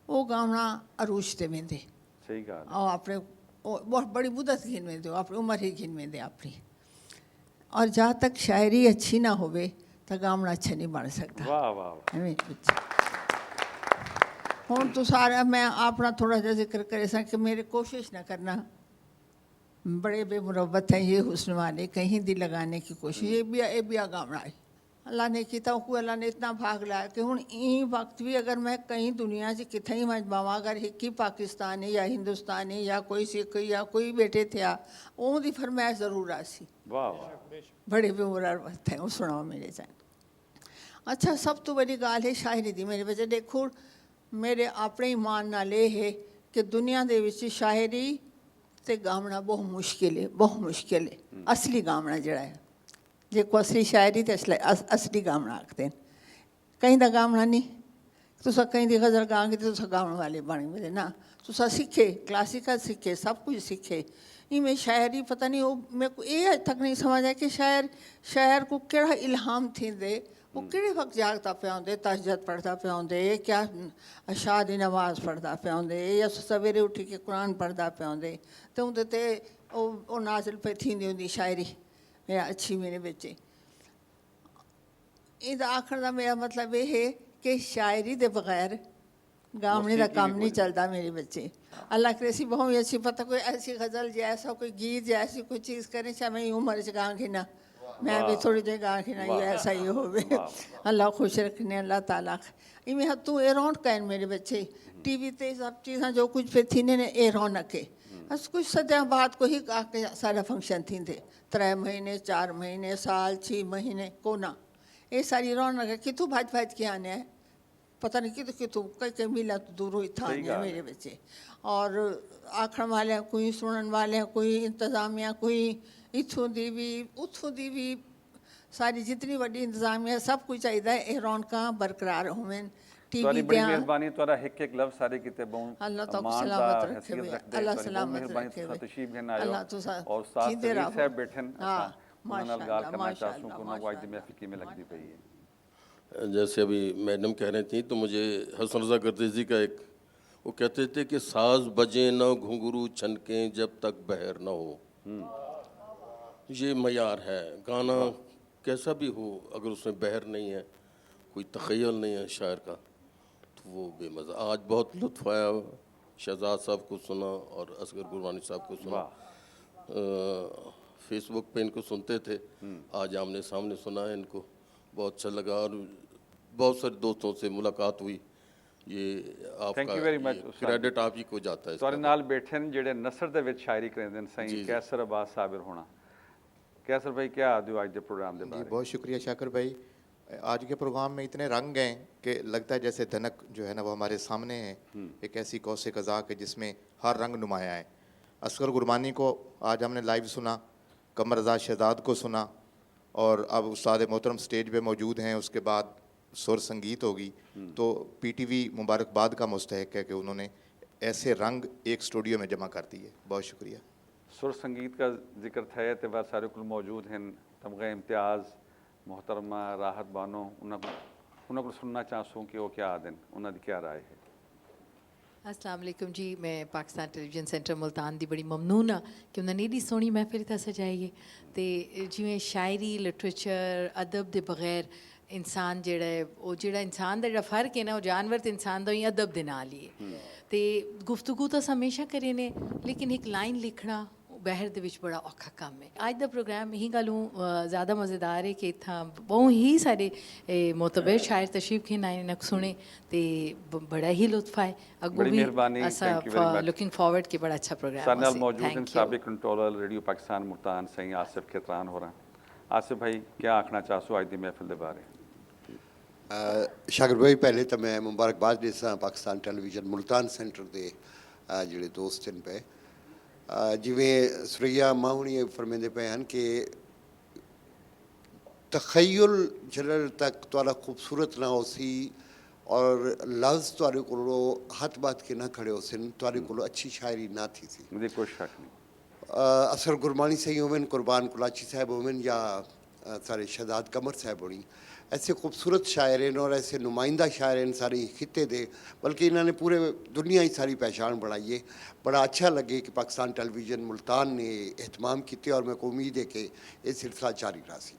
वो गावना अरूज ते वेंदे सही ॻाल्हि और अपने बहुत बड़ी मुदत गिन वेंदे, अपनी उम्र ही गिन वेंदे अपनी। और जहाँ तक शायरी अच्छी ना होवे तो गावना अच्छा नहीं बन सकता। वाह वाह वाह। हूँ तो सारा मैं अपना थोड़ा सा जिक्र करे सा कि मेरे कोशिश ना करना, बड़े बेमुरब्बत हैं ये हुस्न वाले, कहीं दिल लगाने की कोशिश, ये भी गावना है अल्लाह ने किया। अल्लाह ने इतना भाग लाया कि हूँ ई वक्त भी अगर मैं कहीं दुनिया से किथे ही मच पावा, अगर एक ही पाकिस्तानी या हिंदुस्तानी या कोई सिख या कोई बेटे थे उनकी फरमाइश जरूर आसी। वाह वाह। बड़े बेमुरब्बत हैं वो सुनाओ मेरे चैन। अच्छा सब तो बड़ी गाल है शायरी दी मेरे बच्चे। देखो मेरे अपने ईमान नाल ये है कि दुनिया दे विच शायरी ते गावना बहुत मुश्किल है, बहुत मुश्किल है। असली गावना जड़ा है जो असली शायरी तो असली गावना आखते हैं। कहीं का गावना नहीं, तुसा कहीं की गज़ल गा के तुसा गावन वाले बने मेरे ना, तुसा सीखे क्लासिकल सीखे सब कुछ सीखे। इमें शायरी पता नहीं वो मेरे को ये अज तक नहीं समझ आया कि शायर को केड़ा इल्हाम थींदे, वो किहड़े वक्त जागता पिया होंदे, तहज्जुद पढ़ता पिया होंदे, क्या अशा दी नमाज पढ़ता पिया होंदे या सवेरे उठी के कुरान पढ़ता पिया होंदे तो उंदे ते ओ नाज़िल पे थींदी होंदी शायरी मेरा अच्छी मेरे बच्चे। इहदा आखण दा मेरा मतलब ये है कि शायरी दे बगैर गावने का काम नहीं चलता मेरे बच्चे। अल्लाह करे सी बहुत ही अच्छी पता कोई ऐसी गज़ल जैसा कोई गीत जैसी कोई चीज़ करें चाहे मैं उम्र से गा के ना, मैं भी थोड़ी देर गा के ना ये ऐसा ही हो अल्लाह खुश रखने अल्लाह ताला इमें हतू ए रौनक है मेरे बच्चे। टीवी ते सब चीज़ां जो कुछ पे थी ने ए रौनक है। बस कुछ सद्या बाद को ही आके सारा फंक्शन थींदे 3 महीने 4 महीने साल 6 महीने को ना ये सारी रौनक है। कितों भाज भाज के आने है पता नहीं कितों कितों कई कई मिला तो दूरों ही था मेरे बच्चे। और आखण वाले कोई सुनन वाले कोई इंतजामिया कोई इथों दी भी उथों दी भी सारी जितनी वड्डी इंतजामिया सब कुछ चाहिए ये रौनकां बरकरार होवन। ਤੁਹਾਡੀ ਬੜੀ ਮਿਹਰਬਾਨੀ। ਤੁਹਾਡਾ ਇੱਕ ਇੱਕ ਲਫ਼ਜ਼ ਸਾਰੇ ਕਿਤੇ ਬਹੁਤ अल्लाह तो ਮਾਣ ਦਾ सलामत रखे हैसियत भैया, ਰੱਖਦੇ। अल्लाह ਤੁਹਾਡੀ ਬਹੁਤ सलामत ਮਿਹਰਬਾਨੀ रखे ਤੁਸੀਂ भैया, ਤਸ਼ਰੀਫ ਲੈਣ ਆਏ अल्लाह ਹੋ। तो और साथ जीते सलीम रहो। साहब बैठन हाँ, ਉਹਨਾਂ ਨਾਲ ਗੱਲ माशाअल्लाह, करना चाहता हूँ कि माशाअल्लाह, उन्होंने आज की महफिल किमें लगती पई है। जैसे अभी मैडम कह रही थी तो मुझे हसन रज़ा गर्देज़ी का एक वो कहते थे कि साज बजे न घुंघरू छनके जब तक बहर न हो। ये मयार है। गाना कैसा भी हो अगर उसमें बहर नहीं है कोई तख़य्युल नहीं है शायर का तो वो बेमज़ा। आज बहुत लुत्फ़ आया शहजाद साहब को सुना और असगर गुरबानी साहब को सुना। फेसबुक पे इनको सुनते थे, आज आमने सामने सुना है इनको, बहुत अच्छा लगा और बहुत सारे दोस्तों से मुलाकात हुई। ये Thank you very much, आपका क्रेडिट आप ही को जाता है। ਤੁਹਾਡੇ ਨਾਲ ਬੈਠੇ ਨੇ ਜਿਹੜੇ ਨਸਰ ਦੇ ਵਿੱਚ ਸ਼ਾਇਰੀ ਕਰਦੇ ਨੇ ਸਹੀ ਕੈਸਰ ਅਬਾਸ ਸਾबिर ਹੋਣਾ। कैसर भाई क्या आदियो आज के प्रोग्राम के जी बारे? बहुत शुक्रिया शाकिर भाई। आज के प्रोग्राम में इतने रंग हैं कि लगता है जैसे धनक जो है ना वो हमारे सामने है, एक ऐसी कौसे कज़ा के जिसमें हर रंग नुमाया है। असगर गुरबानी को आज हमने लाइव सुना, कमर रज़ा शहजाद को सुना और अब उस्ताद मोहतरम स्टेज पे मौजूद हैं। उसके बाद सुर संगीत होगी तो पीटीवी मुबारकबाद का मुस्तहक है कि उन्होंने ऐसे रंग एक स्टूडियो में जमा कर दिए। बहुत शुक्रिया। सुर संगीत का जिक्र था तो बार सारे कुल मौजूद हैं तमगा इम्तियाज़ मोहतरमा राहत बानो उन्होंने सुनना चाहूँ कि वो क्या आदन उन्होंने क्या राय है। अस्सलाम वालेकुम जी, मैं पाकिस्तान टेलीविजन सेंटर मुल्तान दी बड़ी ममनून हाँ कि उन्होंने एडी सोहनी महफिल इत्थे सजाई है। तो जिवें शायरी लिटरेचर अदब के बगैर इंसान जिहड़ा है वो जिहड़ा इंसान का जिहड़ा फर्क है ना वो जानवर तो इंसान का ही अदब के नाल ही है। तो गुफ्तगू तो हमेशा करे ने लेकिन एक लाइन लिखना बहर दे विच बड़ा औखा काम है। आज का प्रोग्राम यही गलूँ ज़्यादा मज़ेदार है कि इतना बहुत ही सारे मोतबर शायर तशरीफ खेन आए न सुने तो बड़ा ही लुत्फ आए। अगू भी असा लुकिंग फॉरवर्ड कि बड़ा अच्छा प्रोग्राम सारे नाल मौजूद हैं साबिक कंट्रोलर रेडियो पाकिस्तान मुल्तान सही आसिफ खितरान हो रहा। आसिफ भाई क्या आखना चाहसो आज की महफिल के बारे? शाकिर भाई पहले तो मैं मुबारकबाद देसा पाकिस्तान टेलीविजन मुल्तान सेंटर के जोड़े दोस्त इन पे जिमें सुरैया माहूनी फरमेंदे पे हैं कि तखय्युल जलर तक थोड़ा खूबसूरत ना हो सी और लफ्ज़ तुहाडे कोलों हथ बात के ना खड़े हो सन, तुहाडे कोलों अच्छी शायरी ना थी सी। मुझे कोई शक नहीं। असर गुरबानी सही होवन, कुर्बान कुलाची साहब होवन या सारे शहजाद कमर साहब होनी, ऐसे खूबसूरत शायर हैं और ऐसे नुमाइंदा शायर हैं सारी खिते दे, बल्कि इन्होंने पूरे दुनिया ही सारी पहचान बढ़ाई है। बड़ा अच्छा लगे कि पाकिस्तान टेलीविज़न मुल्तान ने एहतमाम किए और मेरे को उम्मीद है कि ये सिलसिला जारी रहा सी।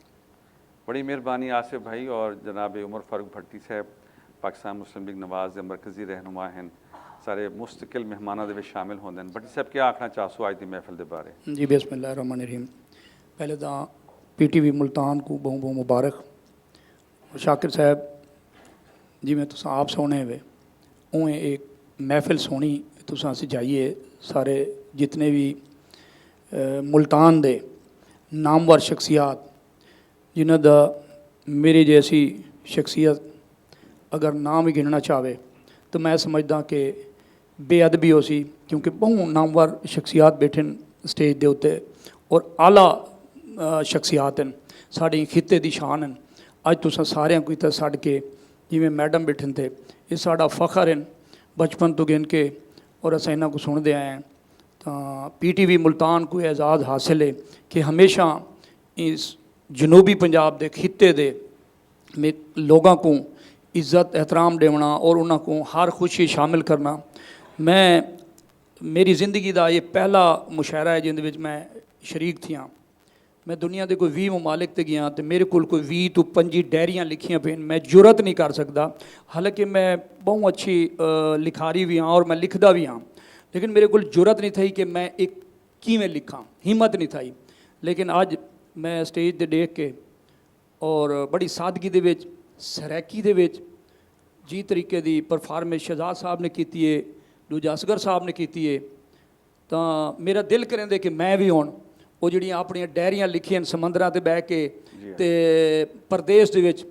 बड़ी मेहरबानी आसिफ भाई और जनाब उमर फारूक भट्टी साहब पाकिस्तान मुस्लिम लीग नवाज के मरकजी रहनुमा हैं, सारे मुस्तकिल मेहमानों के शामिल होंगे। भट्टी साहब क्या आखना चाहसो आज की महफिल के बारे? जी बिस्मिल्लाहिर्रहमानिर्रहीम। पहले तो PTV मुल्तान को बहुत बहुत मुबारक। शाकिर साहब जिमें तुसां आप सोने वे उवें एक महफिल सोनी तुसां सजाइए, सारे जितने भी मुल्तान दे नामवर शख्सियात जिन्हों दा मेरी जैसी शख्सियत अगर नाम ही गिनना चाहे तो मैं समझदा कि बेअदबी हो सी, क्योंकि बहुत नामवर शख्सियात बैठे स्टेज के उत्ते और आला शख्सियात हैं, साड़ी खिते की शान हैं। अज तुसां सारिਆਂ को इत्थे छड्ड के जिवें मैडम बैठे थे, ये साड़ा फखर हैं बचपन तो गिन के और अस इन्हां को सुनते आए हैं। तो PTV मुल्तान को एजाज़ हासिल है कि हमेशा इस जनूबी पंजाब के खिते दे में लोगों को इज़्ज़त एहतराम देना और उन्होंने को हर खुशी शामिल करना। मैं मेरी ज़िंदगी का ये पहला मुशायरा है जिंदे विच मैं शरीक थी। मैं दुनिया के कोई 20 ममालिक ते गया तो मेरे को कोई 20 तो 25 डायरियाँ लिखियाँ पे, मैं जुरत नहीं कर सकता, हालांकि मैं बहुत अच्छी लिखारी भी हाँ और मैं लिखदा भी हाँ, लेकिन मेरे को जुरत नहीं थी कि मैं एक किवें लिखा, हिम्मत नहीं थी। लेकिन अज मैं स्टेज ते देख के और बड़ी सादगी दे विच सरैकी दे विच जी तरीके की परफॉर्मेंस शहजाद साहब ने की है, दूजा असगर साहब ने की है, तो मेरा दिल करेंदे कि मैं भी हुण वो जिहड़ियां अपनी डायरियां लिखियां समंदरां ते बह के ते प्रदेश दे विच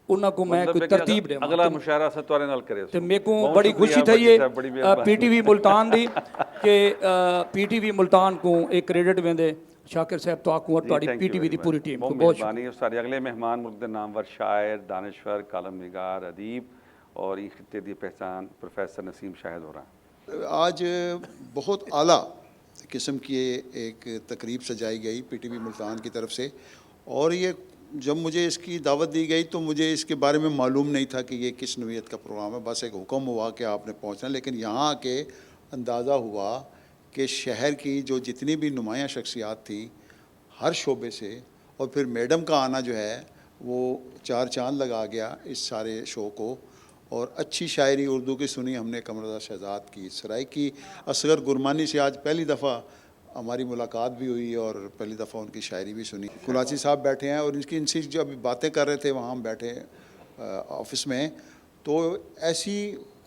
उन्हां को मैं कोई तरतीब देवां। अगला मुशायरा से तुहाडे नाल करे ते मेरे को बड़ी खुशी थी है PTV मुल्तान दी कि PTV मुल्तान को एक क्रेडिट वेंदे शाकिर साहब तो आकू और तुहाडी PTV दी पूरी टीम को बहुत मेहरबानी। और सारे अगले मेहमान मुल्क के नामवर शायर, दानिश्वर, कालम निगार, अदीब और इस खिते की पहचान प्रोफेसर नसीम शाहिद हो रहा। आज बहुत आला किस्म की एक तकरीब सजाई गई PTV मुल्तान की तरफ से, और ये जब मुझे इसकी दावत दी गई तो मुझे इसके बारे में मालूम नहीं था कि ये किस नौइयत का प्रोग्राम है। बस एक हुक्म हुआ कि आपने पहुंचना, लेकिन यहाँ आके अंदाज़ा हुआ कि शहर की जो जितनी भी नुमायाँ शख्सियात थी हर शोबे से, और फिर मैडम का आना जो है वो चार चांद लगा गया इस सारे शो को। और अच्छी शायरी उर्दू की सुनी हमने कमरज़ा शहजाद की, सराइकी असगर गुरमानी से आज पहली दफ़ा हमारी मुलाकात भी हुई और पहली दफ़ा उनकी शायरी भी सुनी। कुलाची साहब बैठे हैं और इनसे जो अभी बातें कर रहे थे वहाँ हम बैठे ऑफिस में, तो ऐसी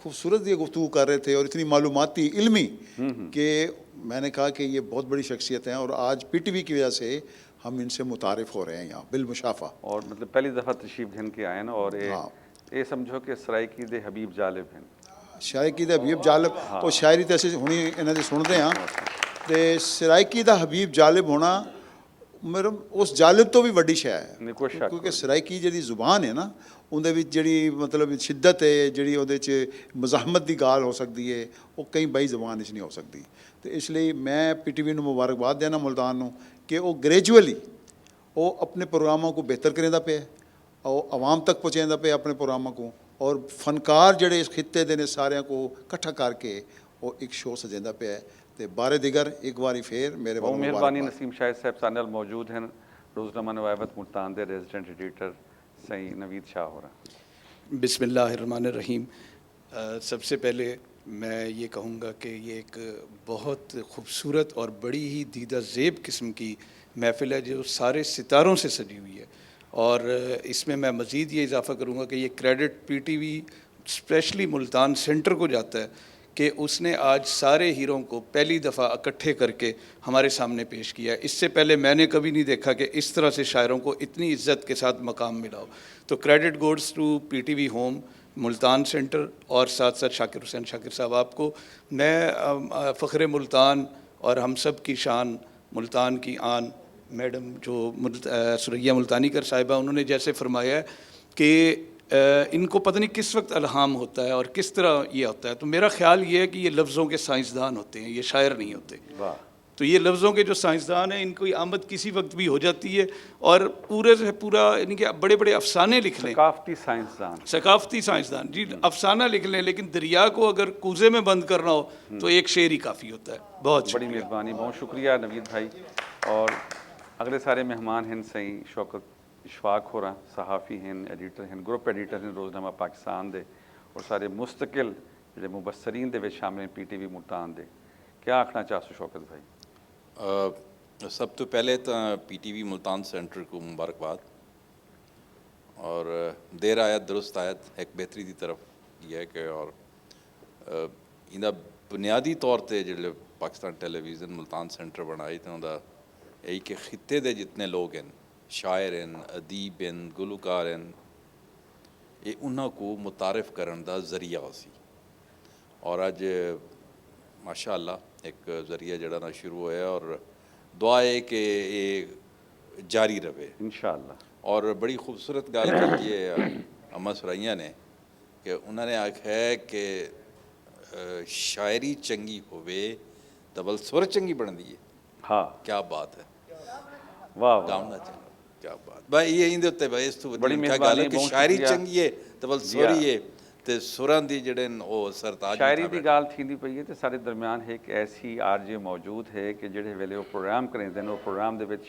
खूबसूरत ये गुफ्तगू कर रहे थे और इतनी मालूमाती इल्मी कि मैंने कहा कि ये बहुत बड़ी शख्सियत हैं और आज PTV की वजह से हम इनसे मुतारिफ़ हो रहे हैं यहाँ बिलमुशाफ़ा। और मतलब पहली दफ़ा तशरीफ घन के आए ना, और ये समझो कि सराइकी दे हबीब जालिब हैं, सराइकी दे हबीब जालिब और शायरी तो असं हुणी इन्हों सुनते हाँ, तो सराइकी दा हबीब जालिब होना मेरे उस जालिब तो भी वड्डी शै है, क्योंकि सराइकी जी जुबान है ना उहदे विच जिहड़ी मतलब शिद्दत है, जिहड़ी उहदे च मज़ाहमत की गाल हो सकती है, वो कई बई जुबान नहीं हो सकती। तो इसलिए मैं PTV नूं मुबारकबाद देना मुल्तान नूं कि वो ग्रेजुअली वो अपने प्रोग्रामों को बेहतर करेंदा पे और आवाम तक पहुँचादा पे अपने प्रोग्रामों को, और फनकार जिहड़े इस खिते दे ने सारिਆਂ को इकट्ठा करके वो एक शो सजांदा पे है। तो बारे दिगर एक बारी फिर मेरे बहुत मेहरबानी। नसीम शाहिद साहब सारे नाल मौजूद हैं, रोज़नामा नवाबत मुल्तान के रेजिडेंट एडिटर सही नवीद शाह हो रहा। बिस्मिल्लाहिर्रहमानिर्रहीम। सबसे पहले मैं ये कहूँगा कि ये एक बहुत ख़ूबसूरत और बड़ी ही दीदा ज़ेब किस्म की महफ़िल है जो सारे सितारों से सजी हुई है, और इसमें मैं मज़ीद ये इजाफ़ा करूँगा कि ये credit PTV specially Multan centre को जाता है कि उसने आज सारे हीरों को पहली दफ़ा इकट्ठे करके हमारे सामने पेश किया है। इससे पहले मैंने कभी नहीं देखा कि इस तरह से शायरों को इतनी इज्जत के साथ मकाम मिला हो। तो credit goes to PTV home Multan centre और साथ साथ शाकिर हुसैन शाकिर साहब आपको। मैं फ़ख्र मुल्तान और हम सब की शान मुल्तान की आन मैडम जो सुरैया मुल्तानी कर साहिबा, उन्होंने जैसे फरमाया कि इनको पता नहीं किस वक्त अल्हाम होता है और किस तरह ये होता है। तो मेरा ख्याल ये है कि ये लफ्ज़ों के साइंसदान होते हैं, ये शायर नहीं होते। वाह, तो ये लफ्ज़ों के जो साइंसदान हैं, इनको आमद किसी वक्त भी हो जाती है और पूरे से पूरा इनके बड़े बड़े अफसाने लिख लें, सकाफती साइंसदान। सकाफती साइंसदान जी, अफसाना लिख लें, लेकिन दरिया को अगर कूजे में बंद करना हो तो एक शेर ही काफ़ी होता है। बहुत बड़ी मेहरबानी, बहुत शुक्रिया नवीद भाई। और अगले सारे मेहमान हैं सही शौकत इशफाक होरा, सहाफ़ी हैं, एडिटर हैं, ग्रुप एडिटर हैं रोज़नामा पाकिस्तान दे, और सारे मुस्तकिल जो मुबसरीन दे विच शामिल हैं PTV मुल्तान दे। क्या आखना चाहते शौकत भाई? सब तो पहले तो PTV मुल्तान सेंटर को मुबारकबाद, और देर आयत दुरुस्त आयत एक बेहतरी की तरफ यह है कि और इंदा बुनियादी तौर पर जो पाकिस्तान टेलीविज़न मुल्तान सेंटर बनाई तो उनका यही कि खिते दे जितने लोग हैं, शायर हैं, अदीब हैं, गुलकार हैं, ये उन्हों को मुतारफ़ करने का जरिया सी। और अज माशाअल्लाह एक जरिया जड़ा ना शुरू होया और दुआ है कि ये जारी रहे इंशाअल्लाह। और बड़ी खूबसूरत गाल की है अम्मा सुरैया ने कि उन्होंने आखा है कि शायरी चंगी होवे तो बल सुर चंगी बनती है। हाँ, क्या बात है, वाह वाह, गाना चाहिए, क्या बात भाई। ये इंदे उत्ते भाई इस तो बड़ी क्या गल है कि बहुत शायरी शुक्रिया। चंगी है तो बल सुर ही है ते सुरां दी जड़े ओ सरताज शायरी की गाल थी पई है तो सारे दरम्यान है कि ऐसी RJ मौजूद है कि जेड़े वेले वो प्रोग्राम करेंदे ने, वो प्रोग्राम दे विच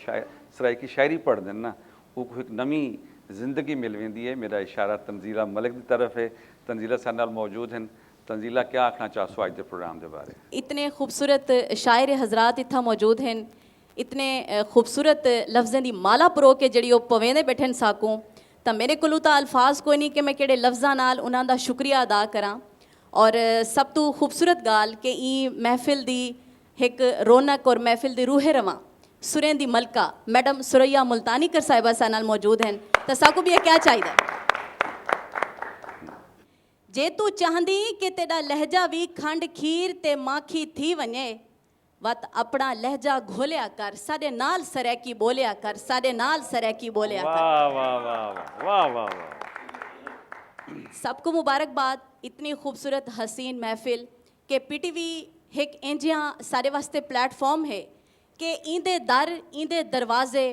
सराइकी शायरी पढ़दे ना, वो एक नवी जिंदगी मिल वेंदी है। मेरा इशारा तंजीला मलिक की तरफ है। तंजीला साडे नाल मौजूद हैं। तंजीला, क्या आखना चाहसो अज के प्रोग्राम के बारे? इतने खूबसूरत शायर हजरात इत्था मौजूद हैं, इतने खूबसूरत लफ्ज़ें की माला परो के जड़ी वो पवेंदे बैठे साकूं, तो मेरे को तो अल्फाज कोई नहीं कि मैं किहड़े लफ्ज़ां नाल उन्हां दा शुक्रिया अदा करा। और सब तो खूबसूरत गाल कि ई महफिल दी एक रौनक और महफिल दी रूहे रवां सुरें दी मलका मैडम सुरैया मुल्तानीकर साहिबा सा नाल मौजूद हैं। तो साकू भी क्या चाहिए, जे तू चाहंदी कि तेरा लहजा भी खंड खीर ते माखी थी वने, वत अपना लहजा घोलिया कर, साडे नाल सरैकी बोलिया कर, साडे नाल सरैकी बोलिया कर। वाह वाह वाह वाह वाह वाह। सबको मुबारकबाद। इतनी खूबसूरत हसीन महफिल के PTV एक इंजिया सारे वास्ते प्लेटफॉर्म है कि इंदे दर इंदे दरवाजे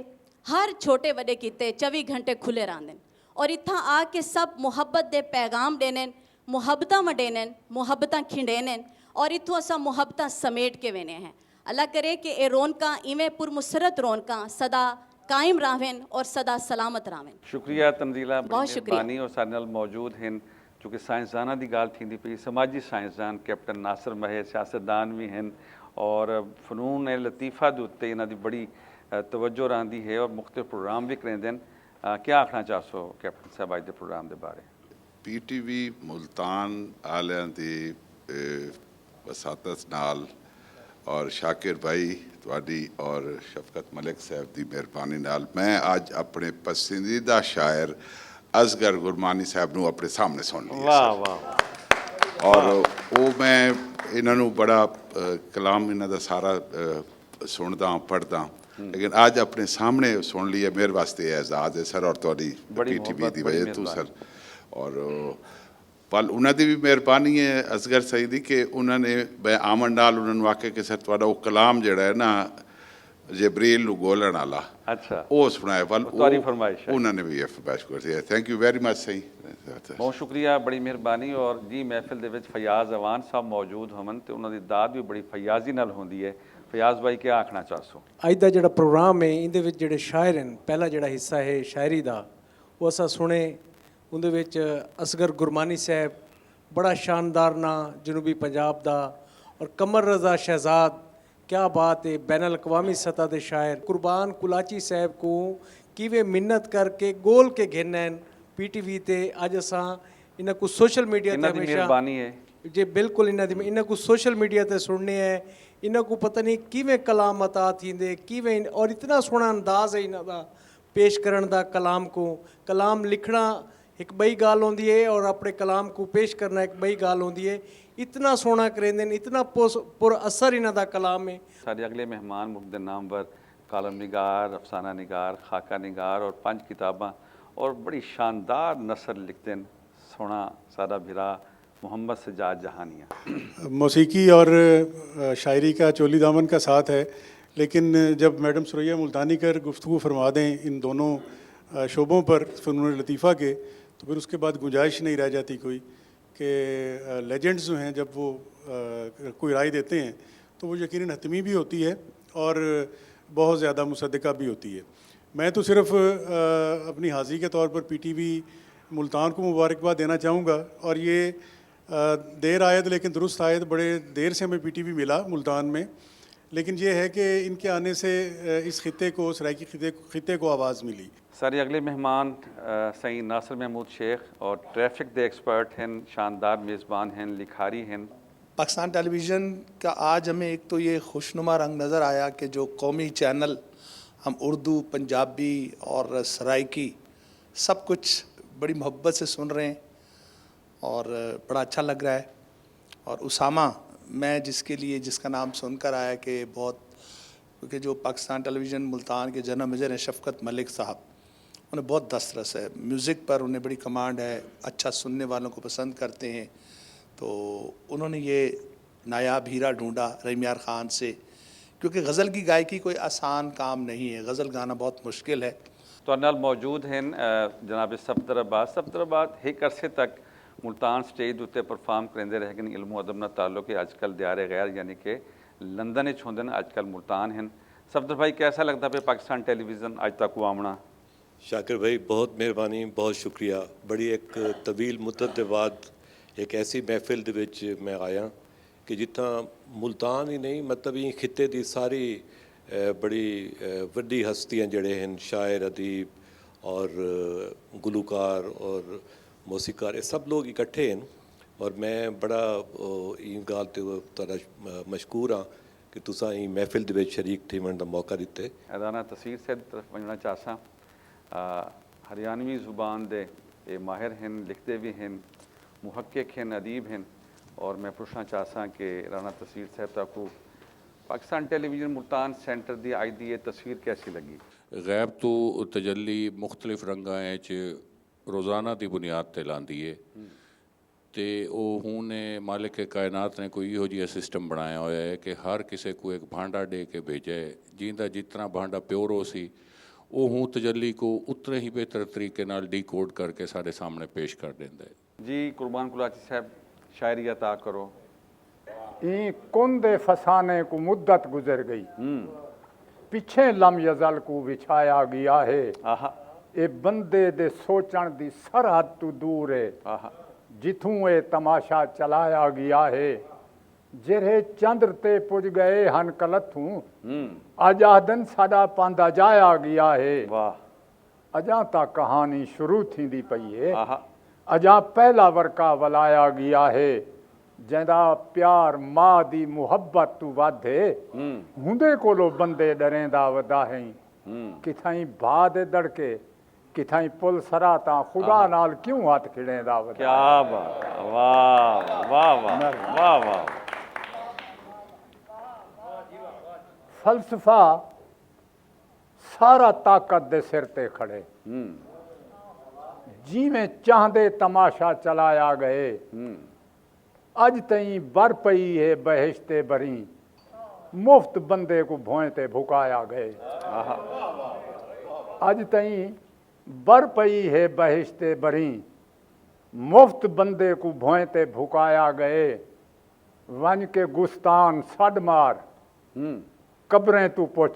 हर छोटे बड़े किते 24 घंटे खुले रहंदे और इत्थां आके सब मुहब्बत दे पैगाम देने, मुहब्बतां वंडेने, मुहब्बतां खिंडेने और इत्थों असां मुहब्बतां समेट के वेने हैं। अल्लाह करे कि ये रौनकां इवें पुरमुसरत रौनकां सदा कायम रहें और सदा सलामत रहें। शुक्रिया तंजीला, बहुत शुक्रिया। मेहरबानी। और साडे नाल मौजूद हैं चूँकि साइंसदाना की गाल थी पई, समाजी साइंसदान कैप्टन नासिर महर सियासतदान भी हैं और फ़नून लतीफ़ा के उत्ते इन्हां दी बड़ी तवज्जो रहिंदी है और मुख्तलिफ प्रोग्राम भी करेंदे हैं। क्या आखना चाहसो कैप्टन साहब अज के प्रोग्राम के बारे? PTV मुल्तान आलियां दी वसातत नाल और शाकिर भाई तुहाडी और शफकत मलिक साहब की मेहरबानी नाल मैं अज अपने पसंदीदा शायर असगर गुरमानी साहब नूं अपने सामने सुन लिया। वाह वाह। और वो मैं इन्हों बड़ा कलाम इन्हों का सारा सुनदा पढ़दा, लेकिन अज अपने सामने सुन लिया, मेरे वास्ते एजाज है सर और तुहाडी PTV की वजह तो सर। और पल उन्होंने भी मेहरबानी है असगर सईदी कि उन्होंने मैं आमन नाल उन्होंने आखे कि सर तुहाडा वो कलाम जड़ा है ना जबरील नूं गोलण वाला, अच्छा वो सुनाया। पल तुहाडी फरमाइश है। उन्होंने भी फरमाइश कर दी है। थैंक यू वेरी मच सही, बहुत शुक्रिया, बड़ी मेहरबानी। और जी महफिल दे विच फयाज अवान साहब मौजूद होवन तो उन्होंने दाद भी बड़ी फयाजी नाल होंदी है। फयाज भाई क्या आखना चाहसो? अज का जो प्रोग्राम है इहदे विच जिहड़े शायर हैं, पहला जिहड़ा हिस्सा है शायरी का वो असां सुने, उहदे विच असगर गुरमानी साहब बड़ा शानदार ना जनूबी पंजाब दा, और कमर रज़ा शहजाद क्या बात है बैनुल अक़वामी सतह के शायर कुर्बान कुलाची साहब को किवें मिन्नत करके गोल के घेने PTV ते अज असां इन्हां को सोशल मीडिया ते हमेशा मेहरबानी है जी बिल्कुल इन्हां को सोशल मीडिया ते सुनने हैं। इन्हां को पता नहीं किवें कलाम अता थींदे किवें, और इतना सोहना अंदाज़ है इन्हां दा पेश करन दा कलाम को। कलाम लिखना एक बई गाल होंदी है और अपने कलाम को पेश करना एक बई गाल होंदी है। इतना सोहना करेंदे, इतना पुर असर इन्हां दा कलाम है। सारे अगले मेहमान मुख्तलिफ नामवर कालम निगार, अफसाना निगार, खाका निगार और 5 किताबां और बड़ी शानदार नसर लिखते हैं सोना सारा भिरा मोहम्मद सजाद जहानिया। मौसीकी और शायरी का चोली दामन का साथ है, लेकिन जब मैडम सुरैया मुल्तानी कर गुफ्तगू फरमा दें इन दोनों शोबों पर फ़नून लतीफ़ा के, तो फिर उसके बाद गुंजाइश नहीं रह जाती कोई कि लेजेंड्स जो हैं जब वो कोई राय देते हैं तो वो यकीनन हतमी भी होती है और बहुत ज़्यादा मुसद्दक़ा भी होती है। मैं तो सिर्फ अपनी हाज़ी के तौर पर पीटीवी मुल्तान को मुबारकबाद देना चाहूँगा, और ये देर आयद लेकिन दुरुस्त आयद, बड़े देर से हमें पीटीवी मिला मुल्तान में, लेकिन ये है कि इनके आने से इस खिते को, सराइकी खिते को आवाज़ मिली। सारे अगले मेहमान सई नासिर महमूद शेख और ट्रैफिक दे एक्सपर्ट हैं, शानदार मेज़बान हैं, लिखारी हैं। पाकिस्तान टेलीविज़न का आज हमें एक तो ये खुशनुमा रंग नज़र आया कि जो कौमी चैनल हम उर्दू, पंजाबी और सराइकी सब कुछ बड़ी मोहब्बत से सुन रहे हैं और बड़ा अच्छा लग रहा है। और उसामा, मैं जिसका नाम सुनकर आया कि बहुत, क्योंकि जो पाकिस्तान टेलीविज़न मुल्तान के जनरल मैनेजर हैं शफ़क़त मलिक साहब, उन्हें बहुत दस्तरस है म्यूज़िक पर, उन्हें बड़ी कमांड है, अच्छा सुनने वालों को पसंद करते हैं। तो उन्होंने ये नायाब हीरा ढूंढा रहीम ख़ान से, क्योंकि गज़ल की गायकी कोई आसान काम नहीं है, गज़ल गाना बहुत मुश्किल है। तो नाल मौजूद हैं जनाब सफदराबाद एक अरसे तक मुल्तान स्टेज उत्ते परफॉर्म करेंदे रह गए, इल्म अदब नाल ताल्लुक है, अजकल दियारे गैर यानी कि लंदन होंदे ने, अजकल मुल्तान हैं। सफदर भाई कैसा लगता है पाकिस्तान टेलीविज़न अज तक आमना? शाकिर भाई बहुत मेहरबानी, बहुत शुक्रिया। बड़ी एक तवील मुद्दत के बाद एक ऐसी महफिल दे विच मैं आया कि जितना मुल्तान ही नहीं, मतलब ये खिते दी सारी बड़ी वड्डी हस्तियां जड़े हैं, शायर, अदीब और गुलूकार और मौसीकार, ये सब लोग इकट्ठे हैं। और मैं बड़ा इन गाल ते तुहाडा मशकूर हाँ कि तुसां ई महफिल दे विच शरीक थीवण दा मौका दिते। राना तसीर साहब की तरफ वजना चाहसा, हरियाणवी ज़ुबान दे ये माहिर हैं, लिखते भी हैं, मुहक्किक हैं, अदीब हैं, और मैं पूछना चाहसा कि राना तसीर साहब तक पाकिस्तान टेलीविज़न मुल्तान सेंटर की अज की ये तस्वीर कैसी लगी? गैब तो तजल्ली मुख्तलिफ रंगां रोज़ाना की बुनियाद पर लाती है, तो हूँ ने मालिक कायनात ने कोई इहो जिहा सिस्टम बनाया होया है कि हर किसी को एक भांडा दे के भेजा है, जिंदा जितना भांडा प्योरो सी वो हूँ तजल्ली को उतने ही बेहतर तरीके नाल डीकोड करके सारे सामने पेश कर देंदा है। जी कुर्बान कुलाची साहब, शायरी अता करो। ई कुंदे फसाने को मुद्दत गुजर गई, पिछे लम यजल को विछाया गया है, ए बंदे दे सोचण दी सरहद तू दूर है, जिथों ए तमाशा चलाया गया है, जेरे चंद्र ते पुज गए हन कलथूं, आजादन साडा पांदा जाया गया है। अजा ता कहानी शुरू थींदी पई है, अजा पहला वर्का वलाया गया है, जैदा प्यार माँ दी मुहब्बत तू वध है, हुंदे कोलो बंदे डरेंदा वदा है, किथाई भा दे दड़के किथाई पुल सरा ता खुदा नाल क्यों हाथ खिड़ेंदा वदा। क्या बात, वाह वाह वाह वाह वाह। फलसफा सारा ताकत दे सिर ते खड़े, जिवें चाहदे तमाशा चलाया गए, अज तई बर पई है बहिश्ते बरी, मुफ्त बंदे को भोए ते भुकाया गए। अज तई बर पई है बहिश्ते बरी, मुफ्त बंदे को भोए ते भुकाया गए, वन के गुस्तान सड मार कब्रें तू पुछ,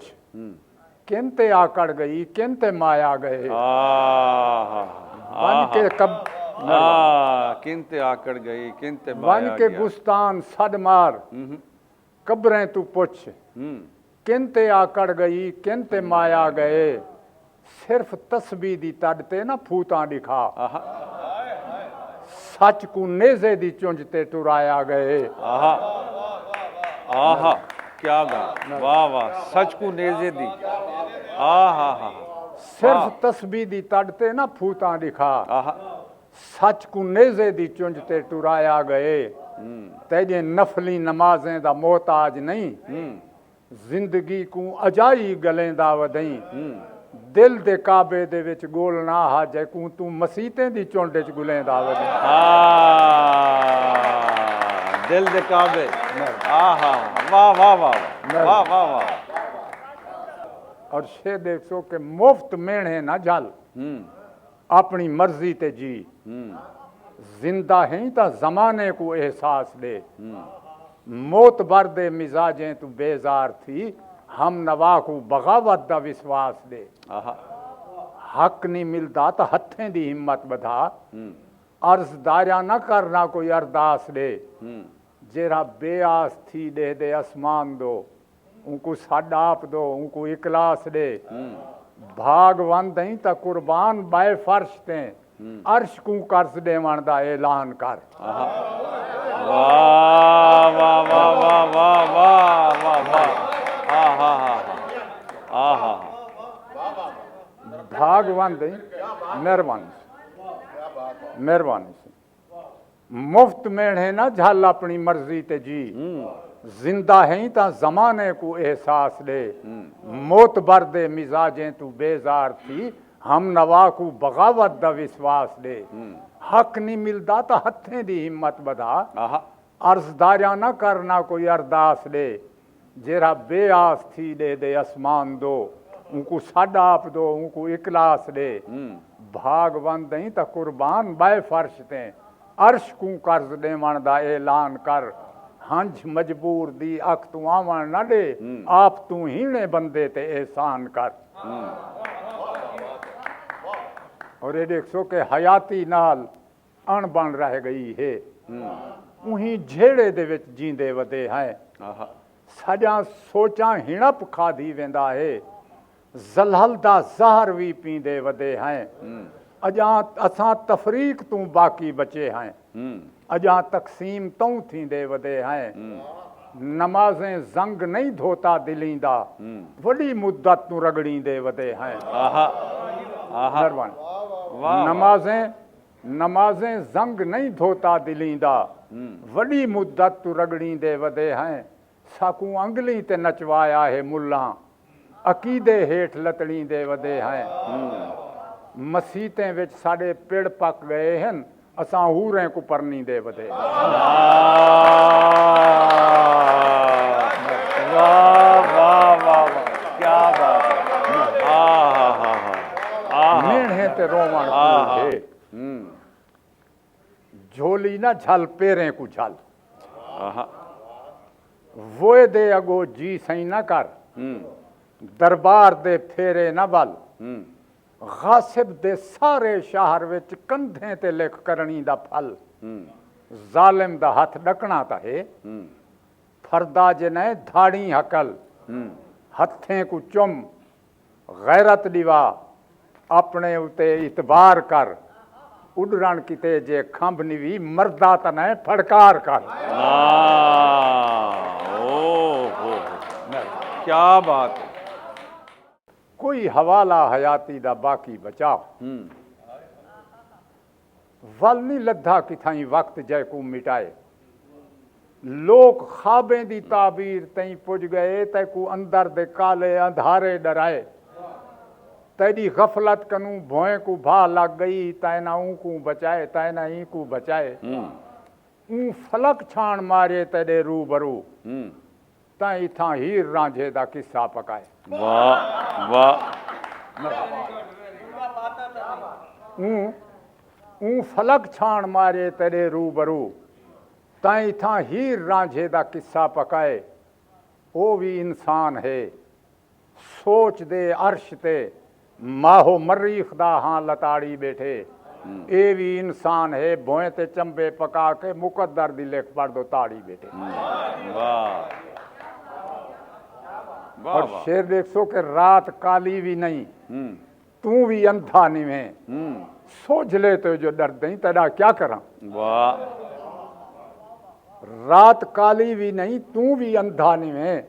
किनते आकड़ गई किनते माया गए। वन के किनते आकड़ गई किनते वन के गुस्तान सड मार कब्रें तू पुछ, किनते आकड़ गई किनते माया गए, सिर्फ तस्बीह दी तड ते ना फूतां दिखा, सच को नेज़े दी चुंझ ते टुराया गए। आहा क्या गा, वाह वाह, सच को नेज़े दी, आहा हा, सिर्फ तस्बीह दी तड ते ना फूतां दिखा, सच को नेज़े दी चुंझ ते टुराया गए, तेजे नफली नमाजें दा मोहताज नहीं, जिंदगी को अजाई गलें दा वदई, ਦਿਲ ਦੇ ਕਾਬੇ ਦੇ ਵਿੱਚ ਗੋਲ ਨਾ ਆ ਜਾਏ ਕੂ ਤੂੰ ਮਸੀਤੇ ਦੀ ਝੁੰਡ ਚ ਗੁਲੇਂਦਾ ਵੇ दिल दे काबे आहा वाह वाह वाह वाह वाह वाह और शे देखो कि मुफ्त मेणे ना जल अपनी मर्जी ते जी जिंदा है ता जमाने को एहसास दे मौत बर दे मिजाजें तू बेजार थी हम नवा को बगावत दा विश्वास दे हक नहीं मिलता तो हथें दी हिम्मत बधा अर्जदारा ना करना कोई अरदास दे जेरा बेआस थी दे आसमान दो उनको साडा आप दो उनको इकलास दे भागवंत दई ता कुर्बान बाय फर्श ते अर्श को कर्ज देवन दा ऐलान कर वाह वाह वाह वाह वाह वाह वाह वाह आहा आहा भागवंत दई मेहरबानी मुफ्त मेढ़े ना झल अपनी मर्जी ते जी जिंदा है ता जमाने को एहसास दे मौत बर दे मिजाजें तू बेजार थी हम नवा को बगावत दा विश्वास दे हक नहीं मिलता तो हथें दी हिम्मत बधा अर्जदारा ना करना कोई अरदास दे जेरा बेआस थी दे आसमान दो उनको साडा आप दो उनको इकलास दे भागवंत दई ता कुर्बान बाय फर्श ते अर्श को कर्ज देवन दा ऐलान कर हंज मजबूर दी अख तू आवन ना दे आप तू हीने बंदे ते एहसान कर और ये देखो कि हयाती नाल अणबन रह गई है उही झेड़े दे विच जींदे वदे हैं साडा सोचा हिणप खाधी वेंदा है जलहल दा जहर भी पींदे वदे हैं अजा असां तफरीक तू बाकी बचे हैं अजा तकसीम तू थींदे वदे हैं नमाजें जंग नहीं धोता दिलींदा वडी मुद्दत तू रगड़ींदे वदे हैं नमाजें जंग नहीं धोता दिलींदा वडी मुद्दत तू रगड़ींदे वदे हैं साकू अंगली ते नचवाया है मुल्ला अकीदे हेठ लतड़ींदे वदे हैं मसीतें विच साडे पेड़ पक गए हैं असां हूरें को परनी दे वदे वाह वाह वाह क्या बात है मेढ़े ते रोवण है झोली ना झल पेरें को झल वोए दे अगो जी सही ना कर दरबार दे फेरे ना बल गासिब दे सारे शहर विच कंधे ते लिख करनी दा फल जालिम दा हथ डकना ता है फरदा जने धाड़ी हकल हथें को चुम गैरत दिवा अपने उते इतबार कर उड़रण किते जे खंभ निवी मर्दा तने फड़कार कर क्या बात है कोई हवाला हयाती दा बाकी बचा वल नहीं लद्धा किथाई वक्त जय को मिटाए लोग खाबे दी ताबीर तई पुज गए तै को अंदर दे काले अंधारे डराए तेरी गफलत कनू भोए को भा लग गई तैना ऊ को बचाए तैना ई को बचाए ऊ फलक छाण मारे तेरे रूबरू ताई था हीर रांझे दा किस्सा पकाए वाह वाह ऊ फलक छाण मारे तेरे रूबरू ताई था हीर रांझे दा किस्सा पकाए ओ भी इंसान है सोच दे अर्श ते माहो मरीख दा हाँ लताड़ी बैठे ए भी इंसान है भोए ते चंबे पका के मुकद्दर दी लेख पढ़ दो ताड़ी बैठे और शेर देखो कि रात काली भी नहीं तू भी अंधा नहीं है सोच ले तो जो डर दई तेरा क्या करा वाह रात काली भी नहीं तू भी अंधा नहीं है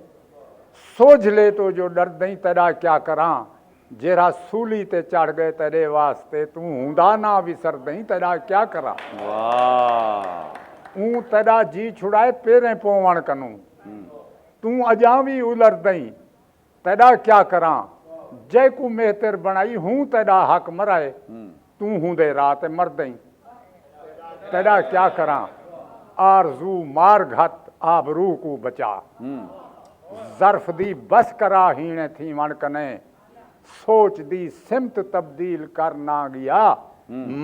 सोच ले तो जो डर दई तेरा क्या करा जेरा सूली ते चढ़ गए तेरे वास्ते तू हुंदा ना विसर दई तेरा क्या करा वाह ऊ तेरा जी छुड़ाए पेरे पोवण कनू तू अजा भी उलर दई तेरा क्या करा जय को मेहतर बनाई हूं तेरा हक मराए तू हूं दे रात मर दई तेरा क्या करा आरजू मार घत आबरू को बचा जर्फ दी बस करा हीने थी मन कने सोच दी सिमत तब्दील कर ना गया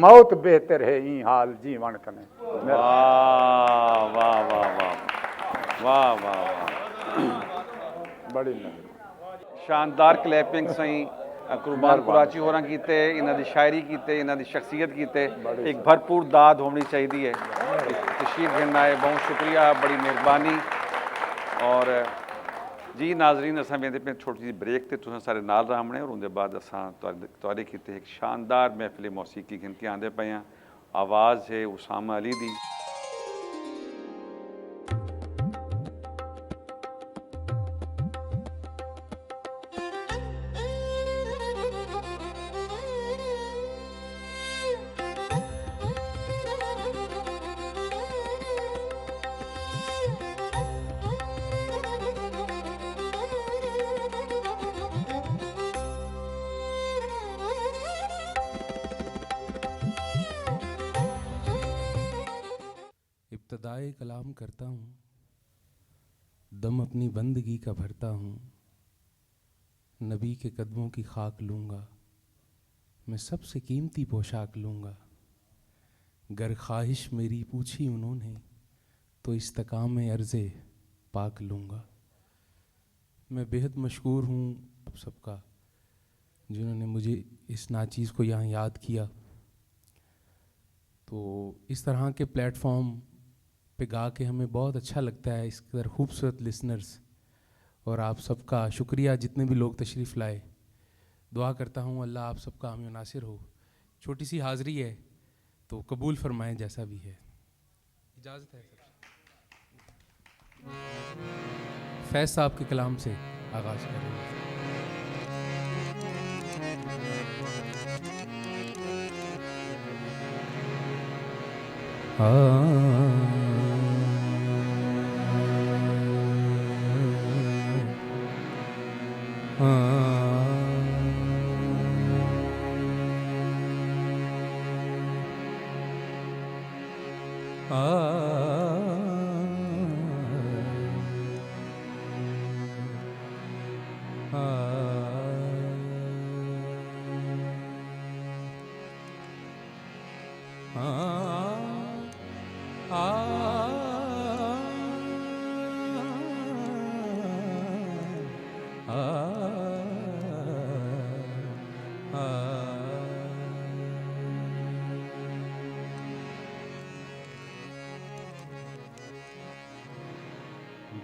मौत बेहतर है ई हाल जीवन कने। वाह वाह वाह वाह वाह वाह वाह बड़ी शानदार क्लैपिंग सही कुर्बान कुराची होरां कीते इन्हां दी शायरी कीते इन्हां दी शख्सियत कीते एक भरपूर दाद होनी चाहिए तशरीफ गिनना है बहुत शुक्रिया बड़ी मेहरबानी। और जी नाजरीन असां वेंदे पे छोटी जी ब्रेक ते तुसां सारे नाल रहमने और उनके बाद असां तुहाडे कीते एक शानदार महफिल मौसीकी गिन के आंदे पे आवाज़ है उसामा अली दी। इब्तदाए कलाम करता हूँ, दम अपनी बंदगी का भरता हूँ, नबी के कदमों की खाक लूँगा, मैं सबसे कीमती पोशाक लूँगा। गर ख्वाहिश मेरी पूछी उन्होंने तो इस्तकाम अर्ज़े पाक लूँगा। मैं बेहद मशकूर हूँ आप सबका जिन्होंने मुझे इस नाचीज़ को यहाँ याद किया। तो इस तरह के प्लेटफॉर्म पे गा के हमें बहुत अच्छा लगता है, इस कदर खूबसूरत लिसनर्स और आप सबका शुक्रिया जितने भी लोग तशरीफ़ लाए। दुआ करता हूँ अल्लाह आप सबका हामी नासिर हो। छोटी सी हाज़री है तो कबूल फरमाएं जैसा भी है। इजाज़त है फैज़ साहब के कलाम से आगाज़ करें।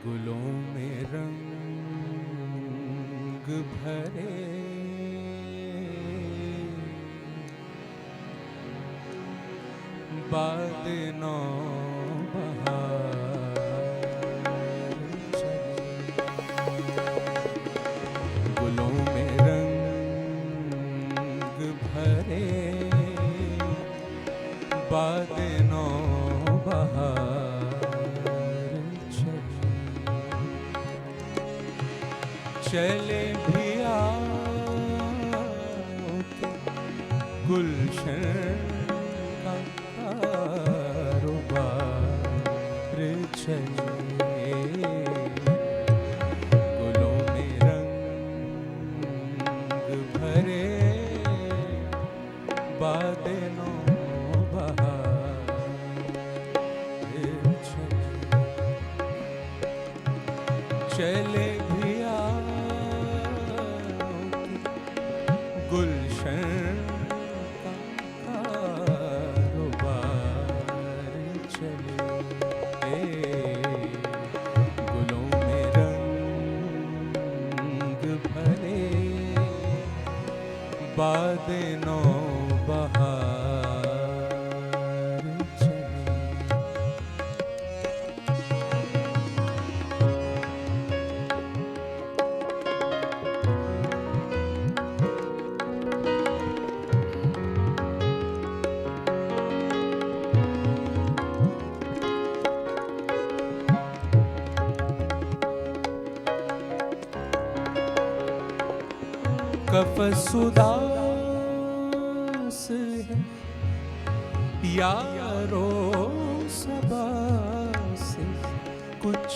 गुलों में रंग भरे बाद नौ गुलों में रंग भरे बाद नौ चले भी आओ गुलशन का कारोबार चले गुलों में रंग भरे बादलों बहार चले भी गुलशन का कारोबार चले गुलों में रंग भरे बादलों बहार चले। कफसुदास है यारो सबा से कुछ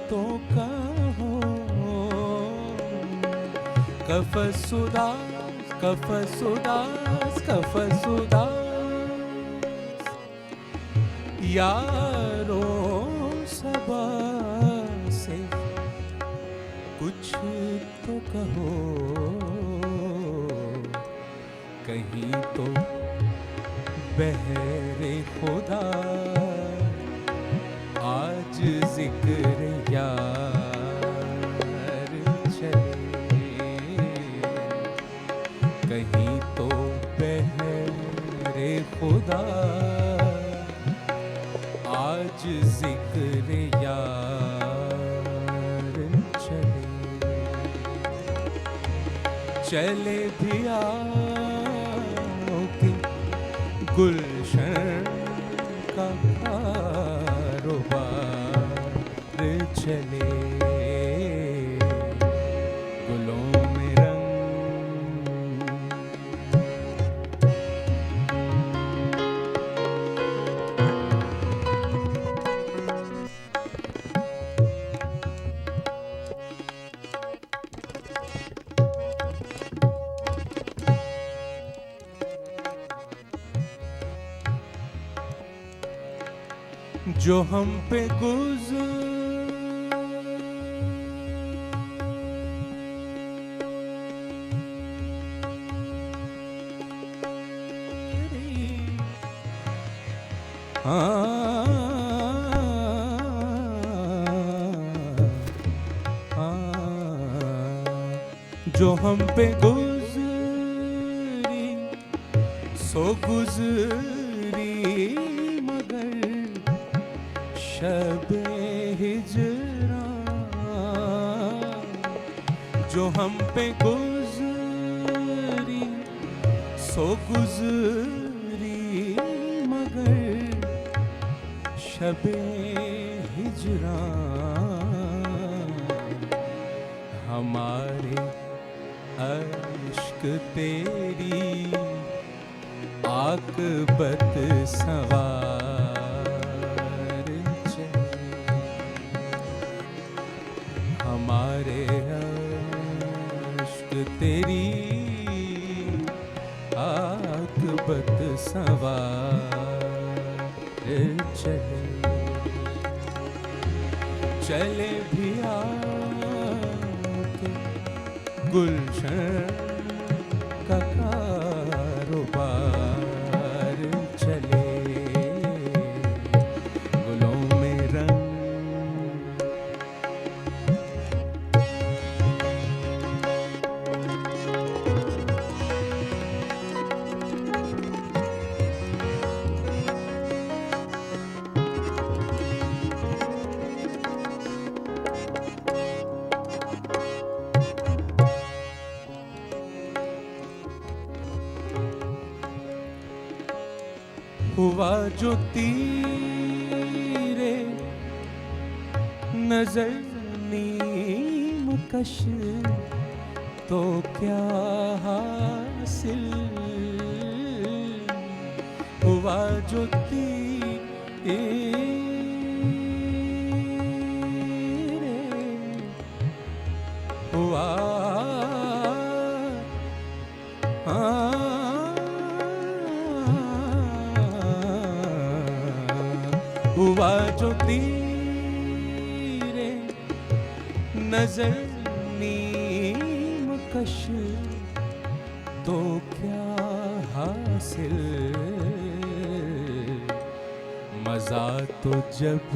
तो कहो। कफसुदास कफसुदास कफसुदास यारो सबा से कुछ तो कहो। कहीं तो बहरे खुदा आज जिक्र यार चले। कहीं तो बहरे खुदा आज जिक्र यार चले। चले भी आओ के गुलशन का कारोबार चले। गुलों में रंग जो हम पे जो हम पे गुजरी सो गुजरी मगर शब हिजरा। जो हम पे गुजरी सो गुजरी मगर शब हिजरा। हमारे अश्क तेरी आकबत सवार चले। हमारे अश्क तेरी आकबत सवार चले। चले भी आके गुलशन का कारोबार चले। गुलों में रंग हुआ जो तीरे नजर नीम कश तो क्या हासिल। हुआ जो तीरे हुआ हुआ जो तीरे नजर नीम कश तो क्या हासिल। मजा तो जब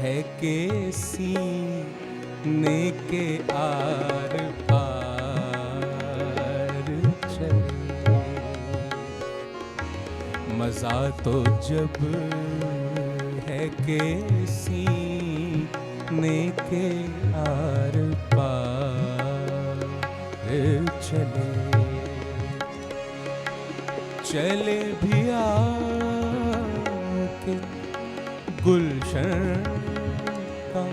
है के सीने के आर पार चले। मजा तो जब है के सीने के आर पार चले। चले भी आके गुलशन का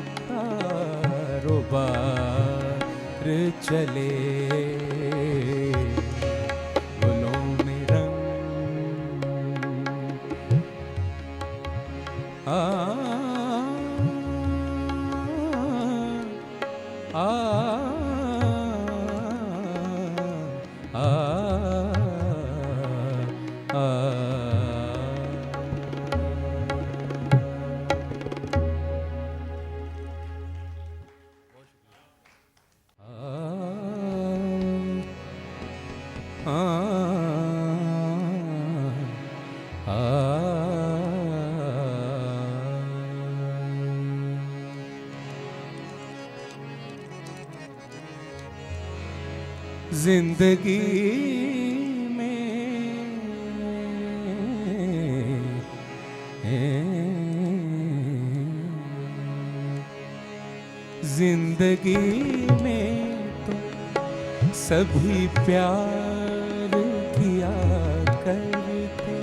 कारोबार चले गुलों में रंग आ आ आ जिंदगी में तो सभी प्यार किया करते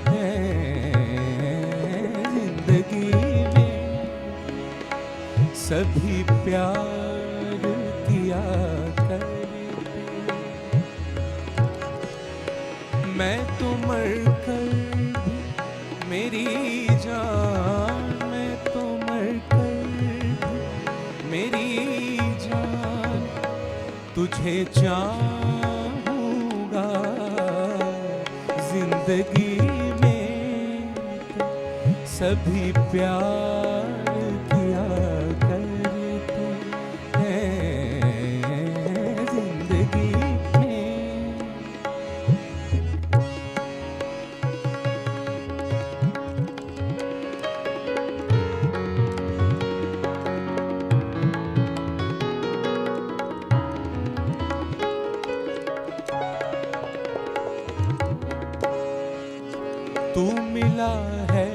हैं। जिंदगी में सभी प्यार किया करते। मैं तो मर कर भी मेरी जान, मैं तो मर कर भी मेरी जान तुझे चाहूँगा। जिंदगी में तो सभी प्यार किया करते हैं। जिंदगी में तू मिला है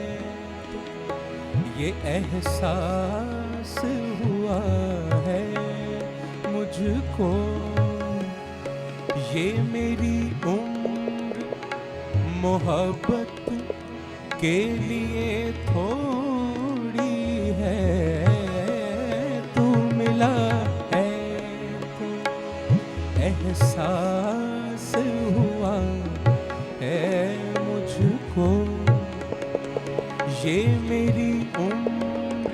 तो ये एहसास हुआ है मुझको। ये मेरी उम्र मोहब्बत के लिए थोड़ी है। तू मिला है तो एहसास हुआ है मुझको। ये मेरी उम्र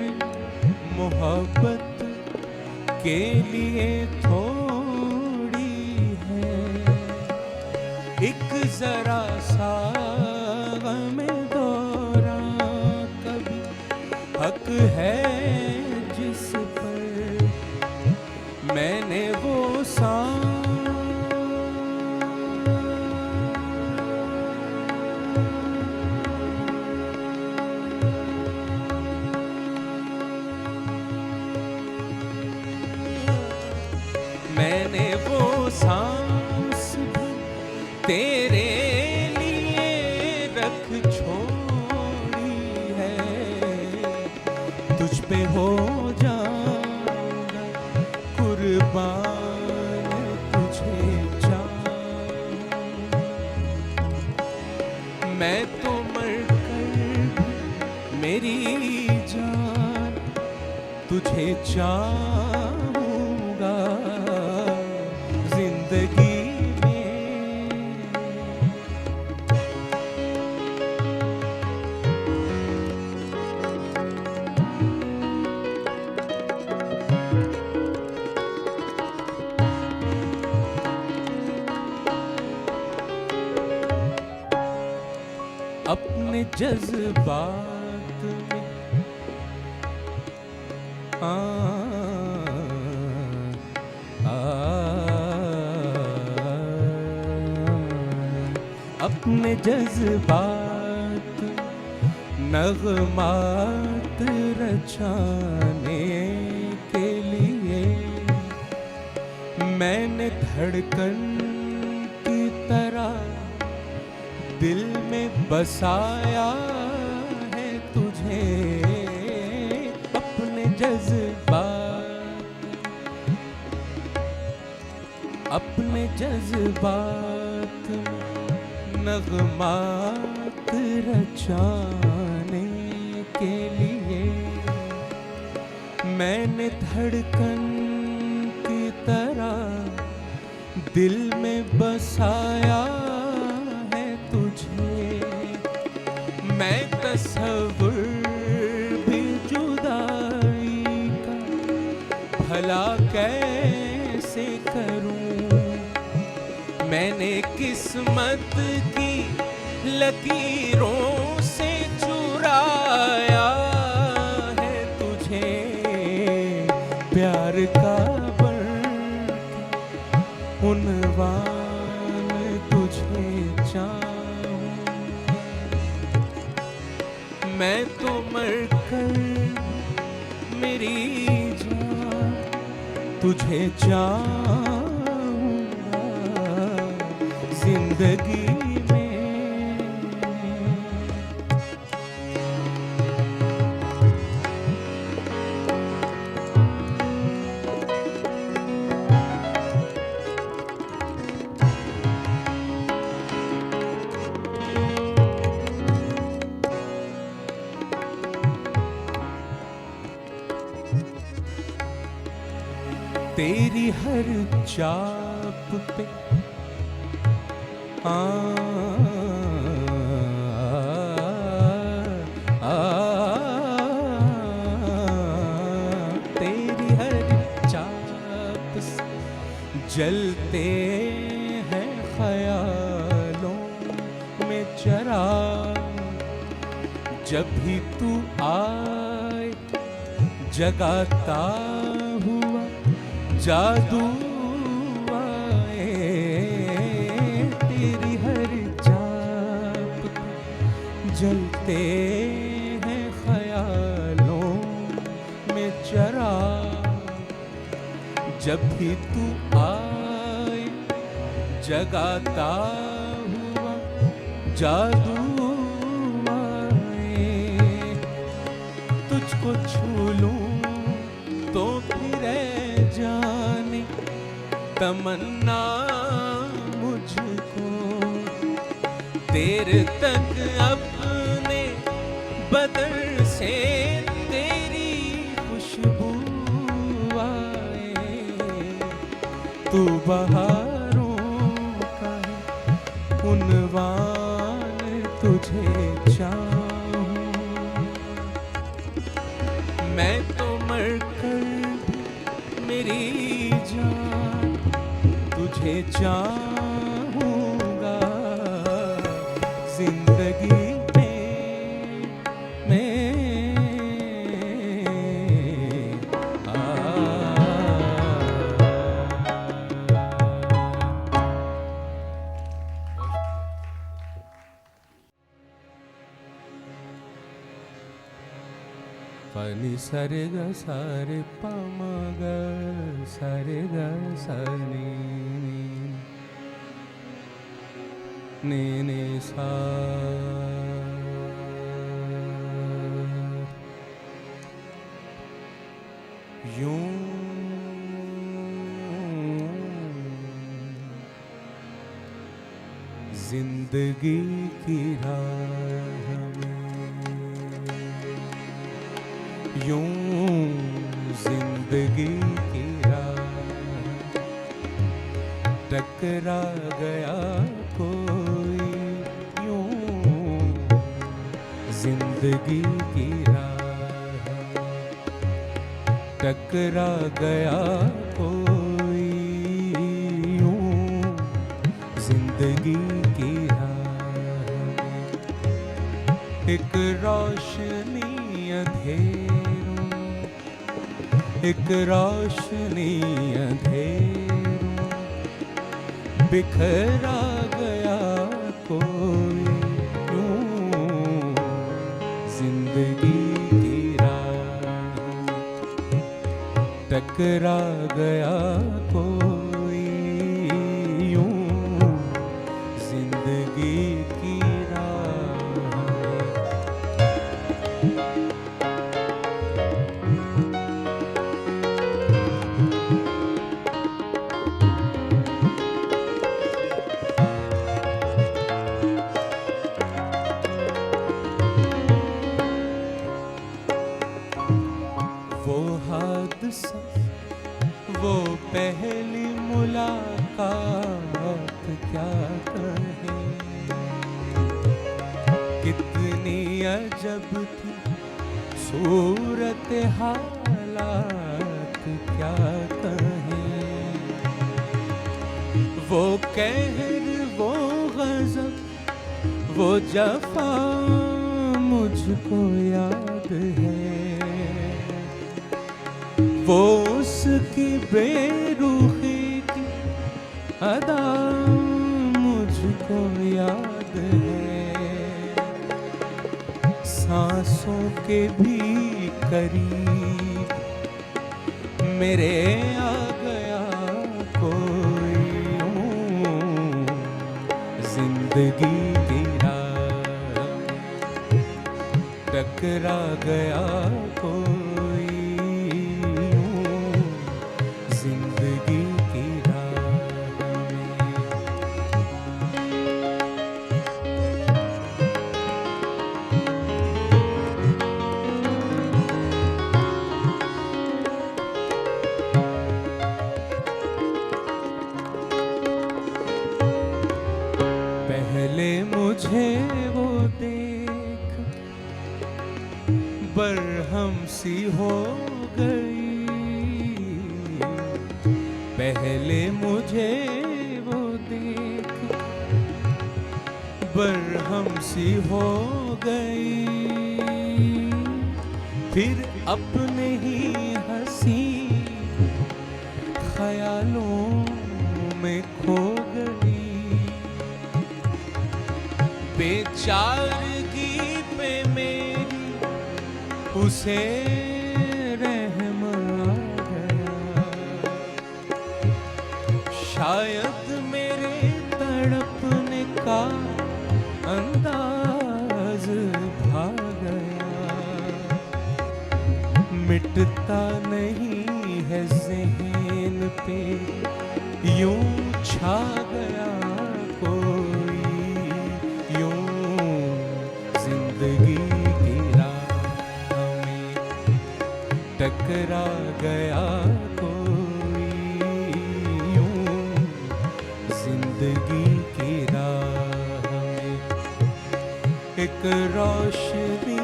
मोहब्बत के लिए थोड़ी है। एक जरा सा गम दौरा कभी हक है जिस पर मैंने वो मैंने वो सांस भी तेरे लिए रख छोड़ी है। तुझ पे हो जाऊंगा कुर्बान तुझे चाहूं। मैं तो मर कर भी मेरी जान तुझे चाहूंगा। जिंदगी अपने जज्बात में अपने जज्बात नगमात रचाने के लिए मैंने धड़कन की तरह दिल में बसाया है तुझे। अपने जज्बात नगमात रचाने के लिए मैंने धड़कन की तरह दिल में बसाया है तुझे मैं तस्वुर भी जुदाई का भला कैसे करूं मैंने किस्मत की लकीरों से चुराया है तुझे प्यार का उन्वान तुझे चाहूं मैं तो मरकर मेरी जान तुझे चाहूंगा जिंदगी तेरी हर चाप पे तेरी हर चाप से जलते हैं ख्यालों में चिराग जब भी तू आए जगाता हुआ जादू आए तेरी हर चाप जलते हैं ख्यालों में चिराग जब भी तू आए जगाता हुआ जादू आए तुझको छू लूं तो फिर जाने तमन्ना मुझको देर तक अपने बदन से तेरी खुशबू आए तू बहारों का उन्वान तुझे चाहूं मैं तो मरकर मेरी जान तुझे चाहूंगा जिंदगी पनी सरे ग सारे पमा ग सारे ग सनी नी नी सा यूं जिंदगी की राह में यूं जिंदगी की राह टकरा गया कोई यूं जिंदगी की राह टकरा गया कोई यूं जिंदगी की राह एक रोशनी अंधेरों एक रोशनी अंधेरों बिखरा गया कोई यूं जिंदगी की राह टकरा गया कोई यूं जिंदगी की वो हादसा वो पहली मुलाकात औकात क्या कहें, कितनी अजब थी सूरत हालात क्या कहें। वो कहर, वो गज़ब, वो जफ़ा मुझको याद है, वो उसकी बेरुखी की अदा मुझको याद है। सांसों के भी करीब मेरे आ गया कोई यूं, जिंदगी की राह टकरा गया कोई यूं, जिंदगी की राह में। पहले मुझे वो देख बरहम सी हो गई, पहले मुझे वो देख बरहम सी हो गई, फिर अपने ही हंसी ख्यालों में खो गई। बेचारगी पे मेरी उसे रहम आ गया, शायद मेरे तड़पने का अंदाज भा गया। मिटता नहीं है ज़हन पे यूं छा गया कोई यूं, जिंदगी की राह में टकरा गया कोई यूं, जिंदगी की राह में। एक रोशनी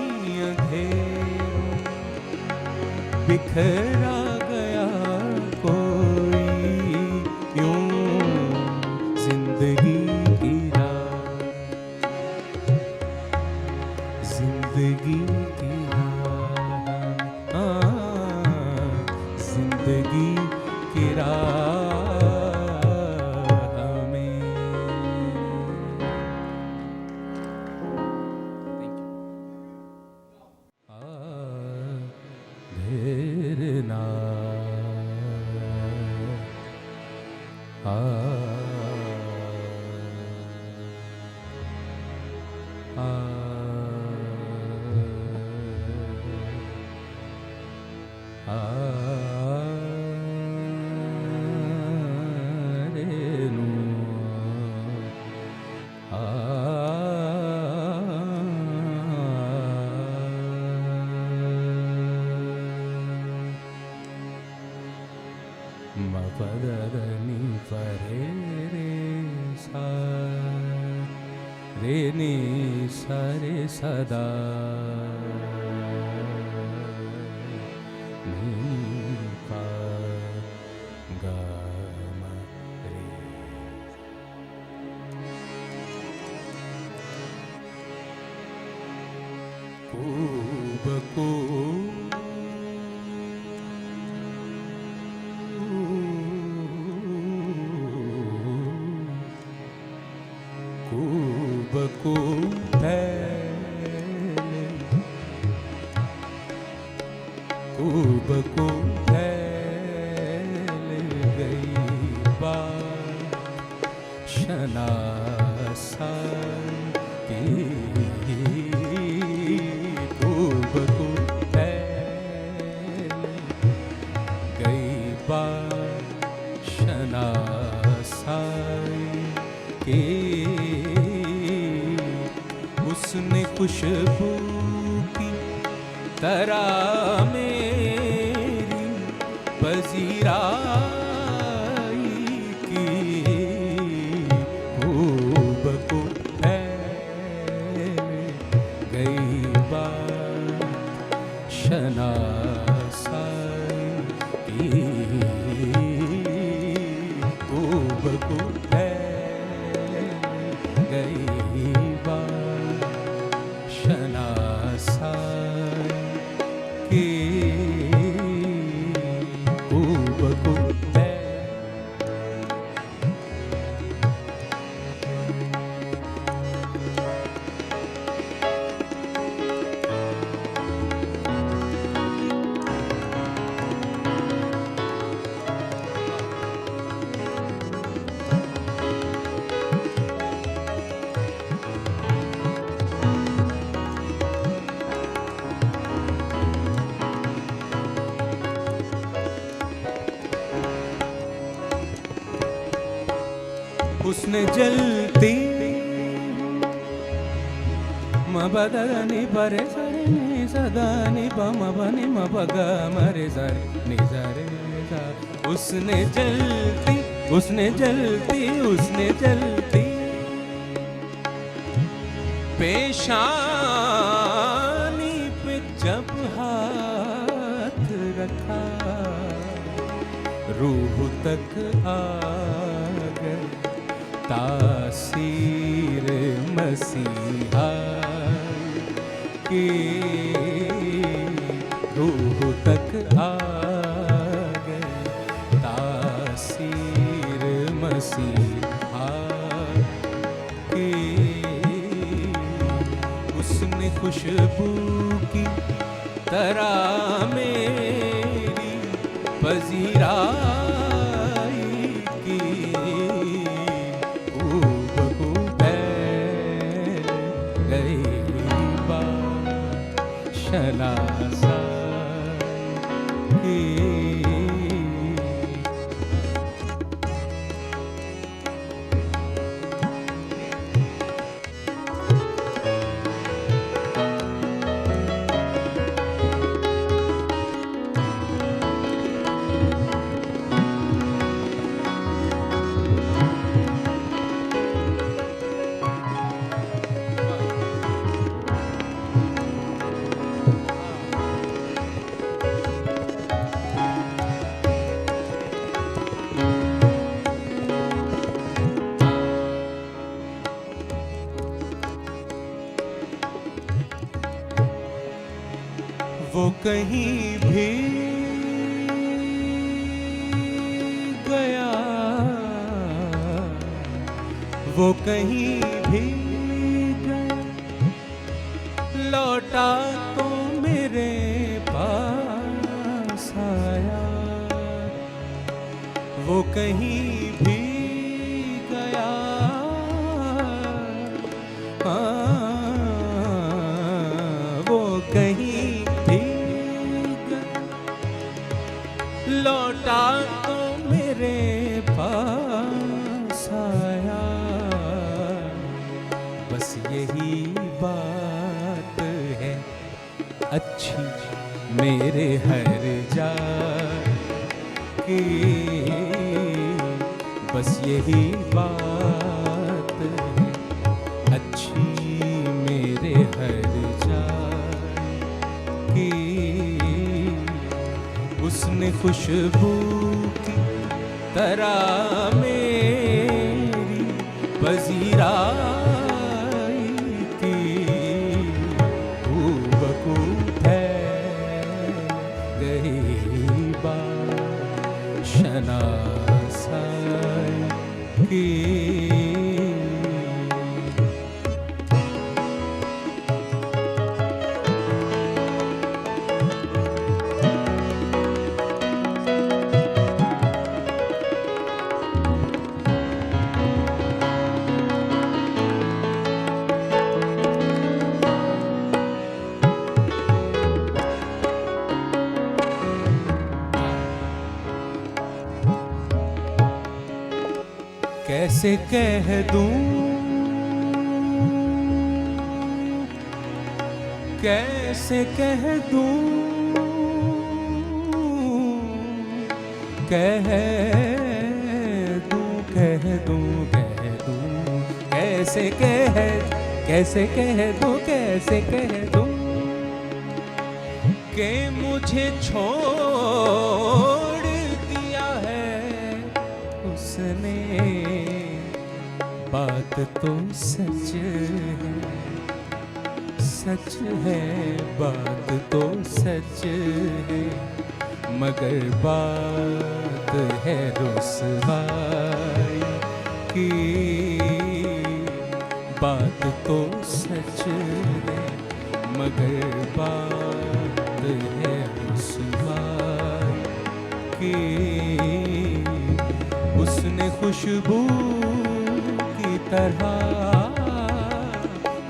अंधेरों बिखरा गया कोई यूं, जिंदगी की राह, जिंदगी की राह, जिंदगी की राह में। ढेर ना मपदनी परे रे सा रे नी सरे सदा नी पा गा मा रे। खूब खूब को फैल गई बात शनासा की, खूब को फैल गई बात शनासा की। उसने खुशबू की तरह मेरी पजीराई की, को गई बात शनासाई की खूब को उसने जलती मबदनी परे सरे नि सदानी पम बनी मबगा मरे सरे नि सरे सा उसने जलती पेशानी पे जब हाथ रखा रूह तक आ गई तासीर मसीहा की रूह तक आ गए तासीर मसीहा की उसने खुशबू की तरह मेरी पजीराई की शनासा की वो कहीं भी गया, वो कहीं भी गया, लौटा तो मेरे पास आया। वो कहीं भी गया, वो कहीं लौटा तो मेरे पास आया। बस यही बात है अच्छी मेरे हर जा की, बस यही बात है अच्छी मेरे हर जा की। उसने खुशबू की तरह मेरी पजीराई की, खूब है गई बात शनासाई की। कैसे कह दूं, कैसे कह दूं, कह दूं, कह दूं, कह दूं, कैसे कह, कैसे कह दूं, कैसे कह दूं कि मुझे छोड़ दिया है उसने बात तो सच है, सच है बात तो सच है, मगर बात है रुसवाई की। बात तो सच है मगर बात है रुसवाई की। उसने खुशबू की तरह,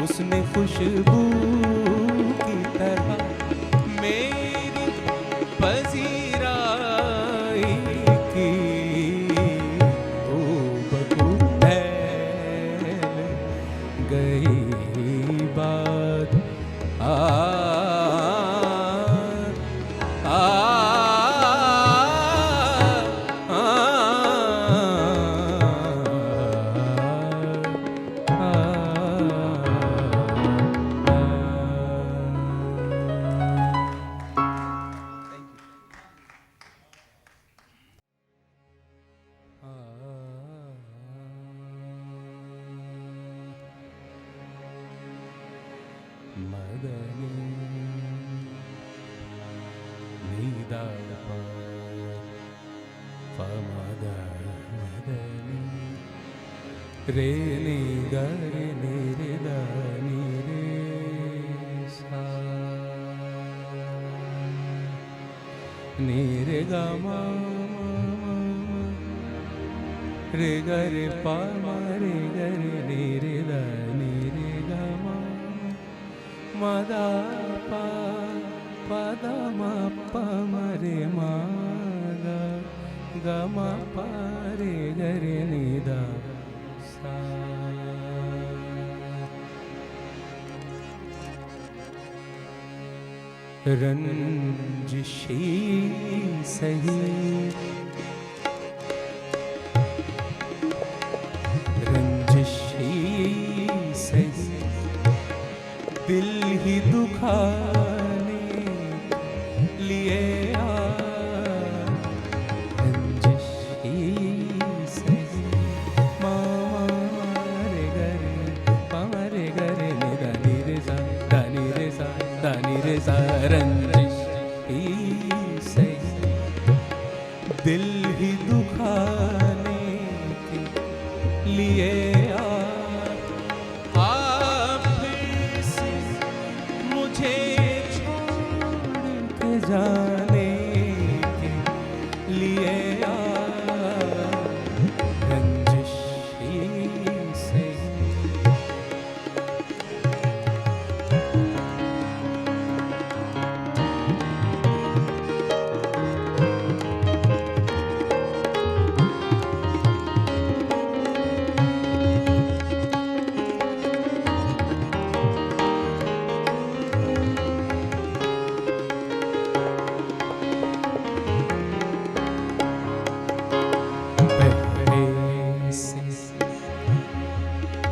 उसने खुशबू की तरह मेरी पजीराई की। ओ बकू फैल गई बात रे नि गा रे नि रे गा नि रे सा नि रे गा मा रे गा रे पा मा रे गा रे नि रे दा नि रे गा मा दा पा पा दा मा पा मा रे मा गा मा पा रे गा रे नि दा रंजिशी सही, रंजिशी सही, दिल ही दुखाने लिए रंजिशी सही। मारे गरे पारे गरे नि दानी रे सा दानी रे सा दानी रे सा। रंजिश ही सही, दिल ही दुखाने के लिए आप फिर से मुझे छोड़ के जाने के लिए रंजिश ही सही।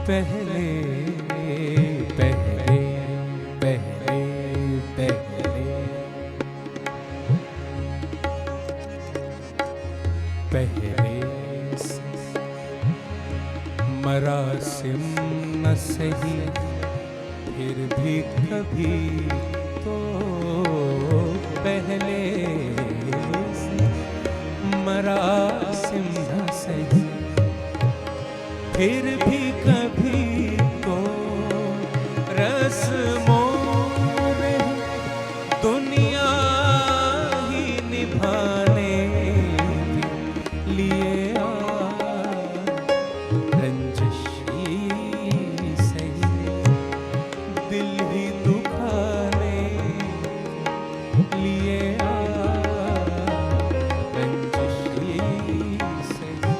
पहले पहले पहले पहले पहले मरासिम न सही फिर भी कभी तो पहले मरासिम न सही फिर भी कभी तो रस्मों में दुनिया ही निभाने के लिए रंजिश ही सही, दिल ही दुखाने के लिए रंजिश ही सही।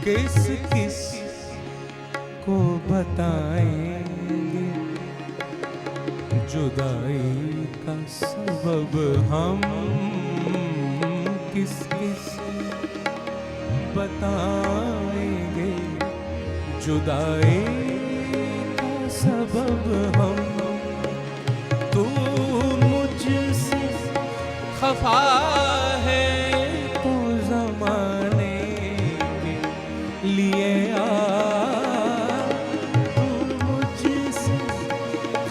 किस किस को बताएंगे जुदाई का सबब हम, किस किस बताएंगे जुदाई का सबब हम। तू मुझसे खफा है तो ज़माने के लिए आ, तू मुझसे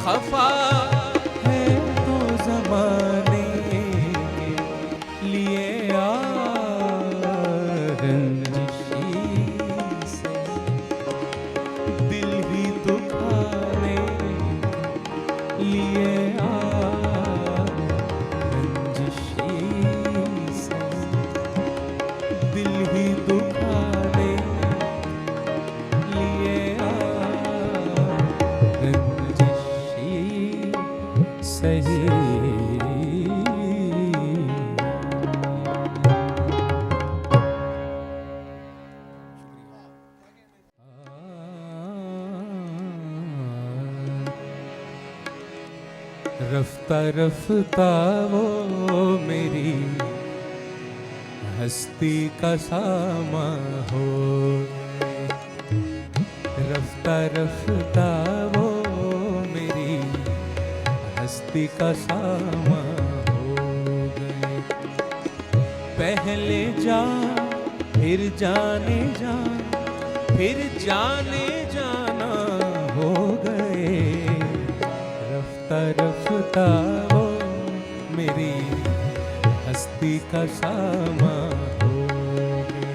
खफा है तो ज़माने के लिए आ, रंजिशी से दिल ही दुखाने लिए आ, रंजिशी से दिल ही दुखाने लिए आ, रंजिशी सही। रफ्ता रफ्ता वो मेरी हस्ती का सामा हो, रफ्ता रफ्ता वो मेरी हस्ती का सामा हो गए। पहले जा फिर जाने जा फिर जाने जाना हो गए, रफ्ता रफ्ता वो मेरी हस्ती का सामा हो गए।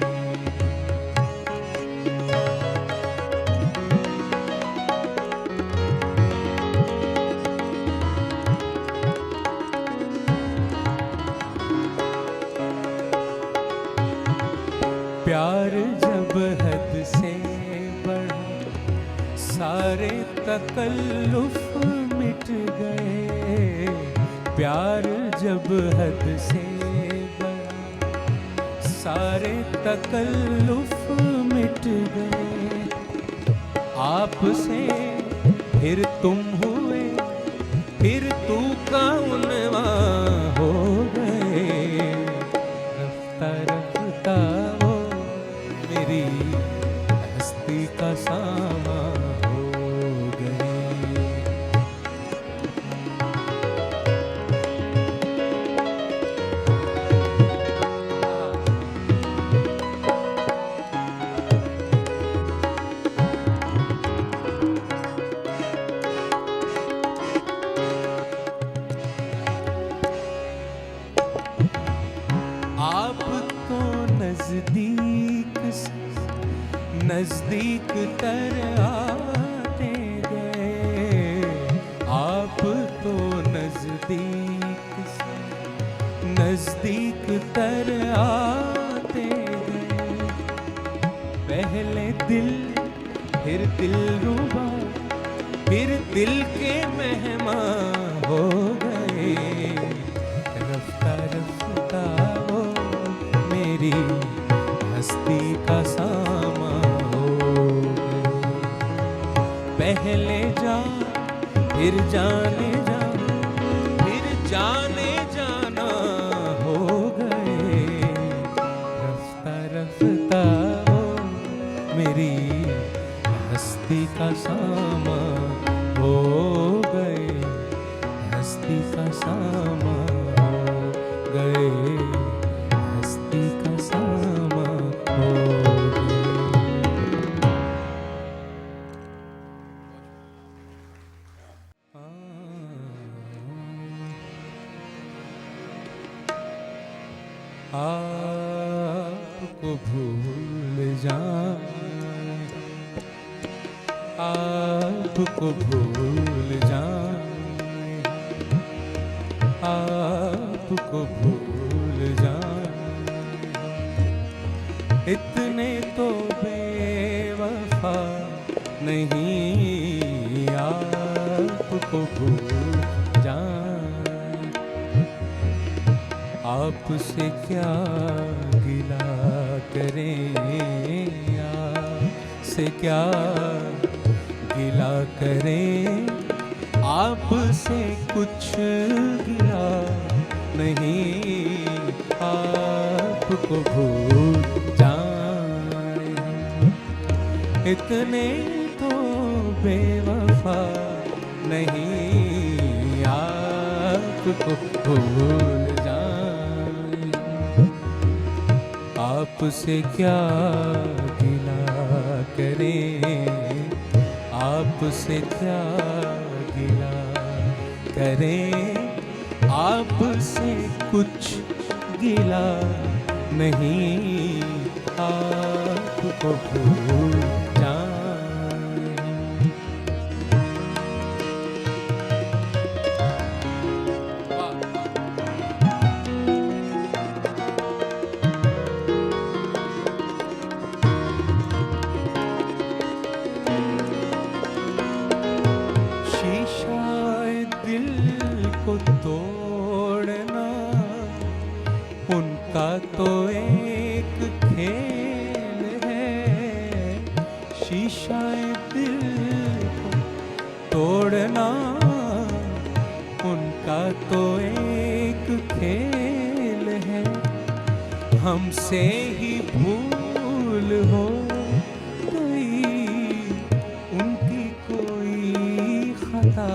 प्यार जब हद से बढ़ा सारे तकल्लुफ मिट गए, प्यार जब हद से बढ़ा सारे तकल्लुफ मिट गए। आपसे फिर तुम हुए फिर तू का उनवा हो गए, रफ्ता रफ्ता वो मेरी हस्ती का सामा हो गए। आप तो नजदीक से नजदीक तर आते गए, आप तो नजदीक से नजदीक तर आते गए। पहले दिल फिर दिलरुबा फिर दिल के मेहमान हो गए, रफ्ता रफ्ता वो मेरी हस्ती का सामा हो गए। पहले जा फिर जाने जा फिर जाने जाना हो गए, रफ्ता रफ्ता वो मेरी हस्ती का सामा हो गए, हस्ती का सामा हो गए, हस्ती का सामा हो गए। आपको भूल जाए, आपको भूल जाए, आपको भूल जाए, इतने तो बेवफा नहीं, आपको भूल जाए, आपसे क्या गिला करें आपसे क्या गिला करें, आपसे कुछ गिला नहीं, आपको भूल जाए। इतने तो बेवफा नहीं, आपको भूल जाए। आपसे क्या गिला करें, आपसे क्या गिला करें, आपसे कुछ गिला नहीं, आपको भूल जाए। शीशाए दिल को तोड़ना उनका तो एक खेल है, शीशाए दिल को तोड़ना उनका तो एक खेल है। हमसे ही भूल हो गई, उनकी कोई खता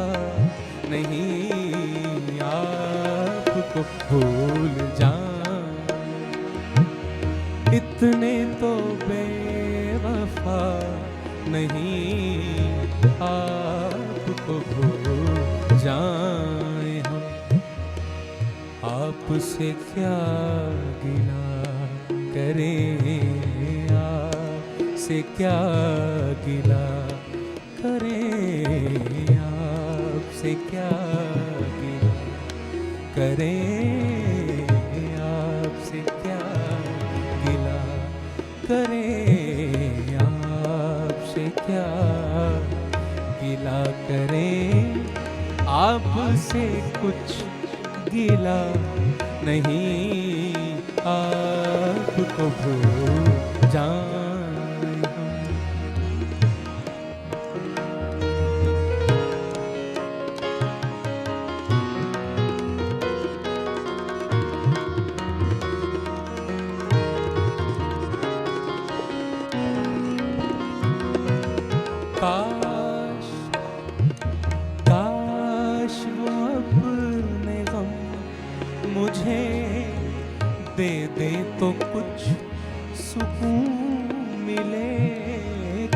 नहीं, आपको भूल जाए। इतने तो बेवफा नहीं, आपको भूल जाए हम। आपसे क्या गिला करें, आपसे क्या गिला करें, आपसे क्या गिला करें, आपसे क्या गिला करें, आपसे क्या गिला करें, आपसे कुछ गिला नहीं, आपको भूल जाए हम। काश काश वो अपने गम मुझे दे दे तो कुछ सुकून मिले।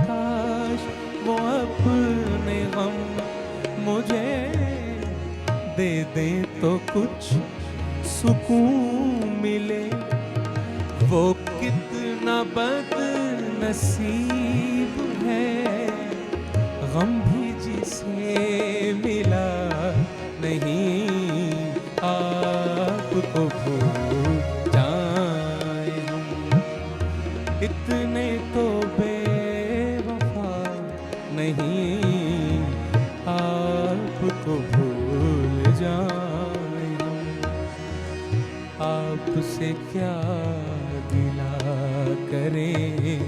काश वो अपने गम मुझे दे दे तो कुछ सुकून मिले। वो कितना बदनसीब है, गम भी जिसे मिला नहीं, आपको भूल जाए हम। इतने तो बेवफा नहीं, आपको भूल जाए हम। आपसे क्या गिला करें,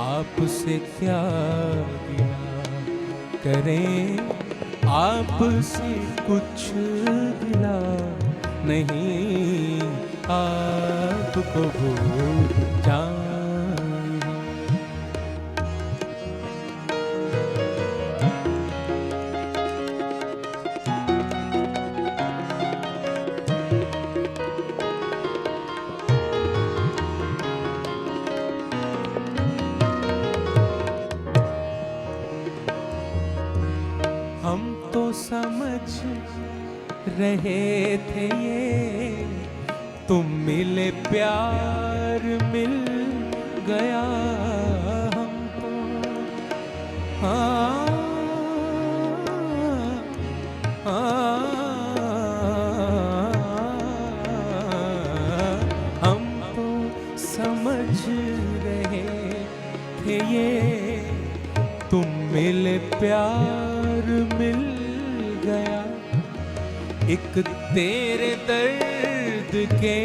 आपसे क्या गिला करें, आपसे कुछ गिला नहीं, आपको भूल जाए। हम तो समझ रहे थे ये तुम मिले प्यार मिल गया हमको। हाँ, हम तो समझ रहे थे ये तुम मिले प्यार मिल गया। एक तेरे दर्द के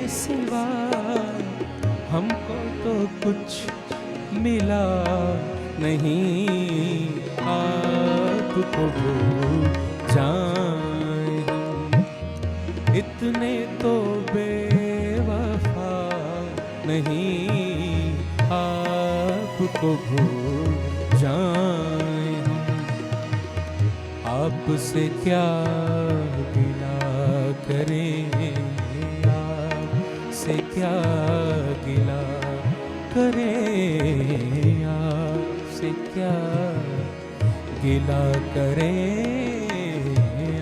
सिवा हमको तो कुछ मिला नहीं आपको भूल जाए हम, इतने तो बेवफा नहीं आपको भूल जाए हम। आपसे क्या गिला करें, आपसे क्या गिला करें, आपसे क्या गिला करें,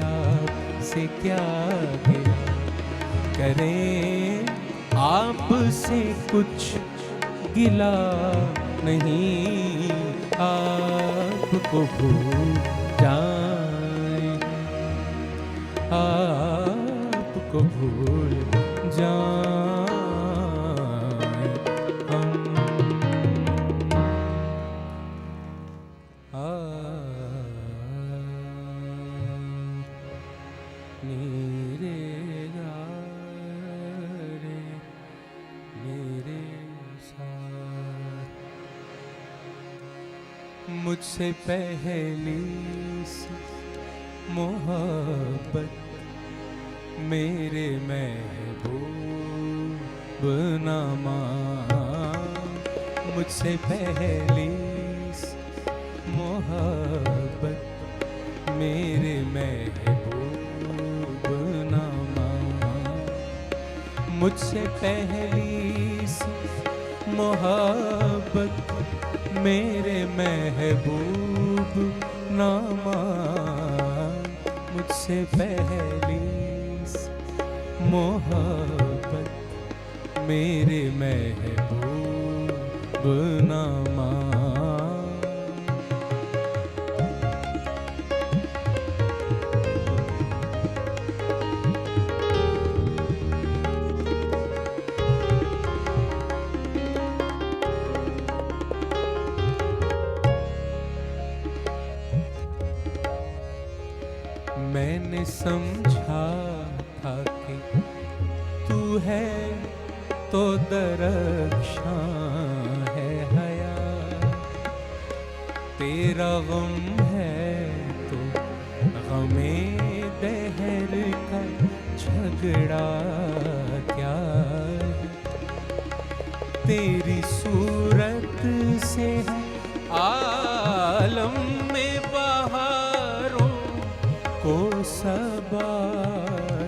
आपसे क्या गिला करें। आपसे कुछ गिला नहीं आपको भूल जाए, आपको भूल जाए हम। नीरे गारे मेरे साथ, मुझसे पहली सी मोहब्बत मेरे महबूब ना मान, मुझसे पहली सी मोहब्बत मेरे महबूब ना मान, मुझसे पहली सी मोहब्बत मेरे महबूब ना मान, मुझसे पहली सी मोहब्बत मेरे महबूब ना मान। मैंने समझा था कि तू है तो दरख्शां है हया, तेरा गम है तो गमे दहर का झगड़ा क्या है, तेरी सूरत से है आलम में बहारों को सबार,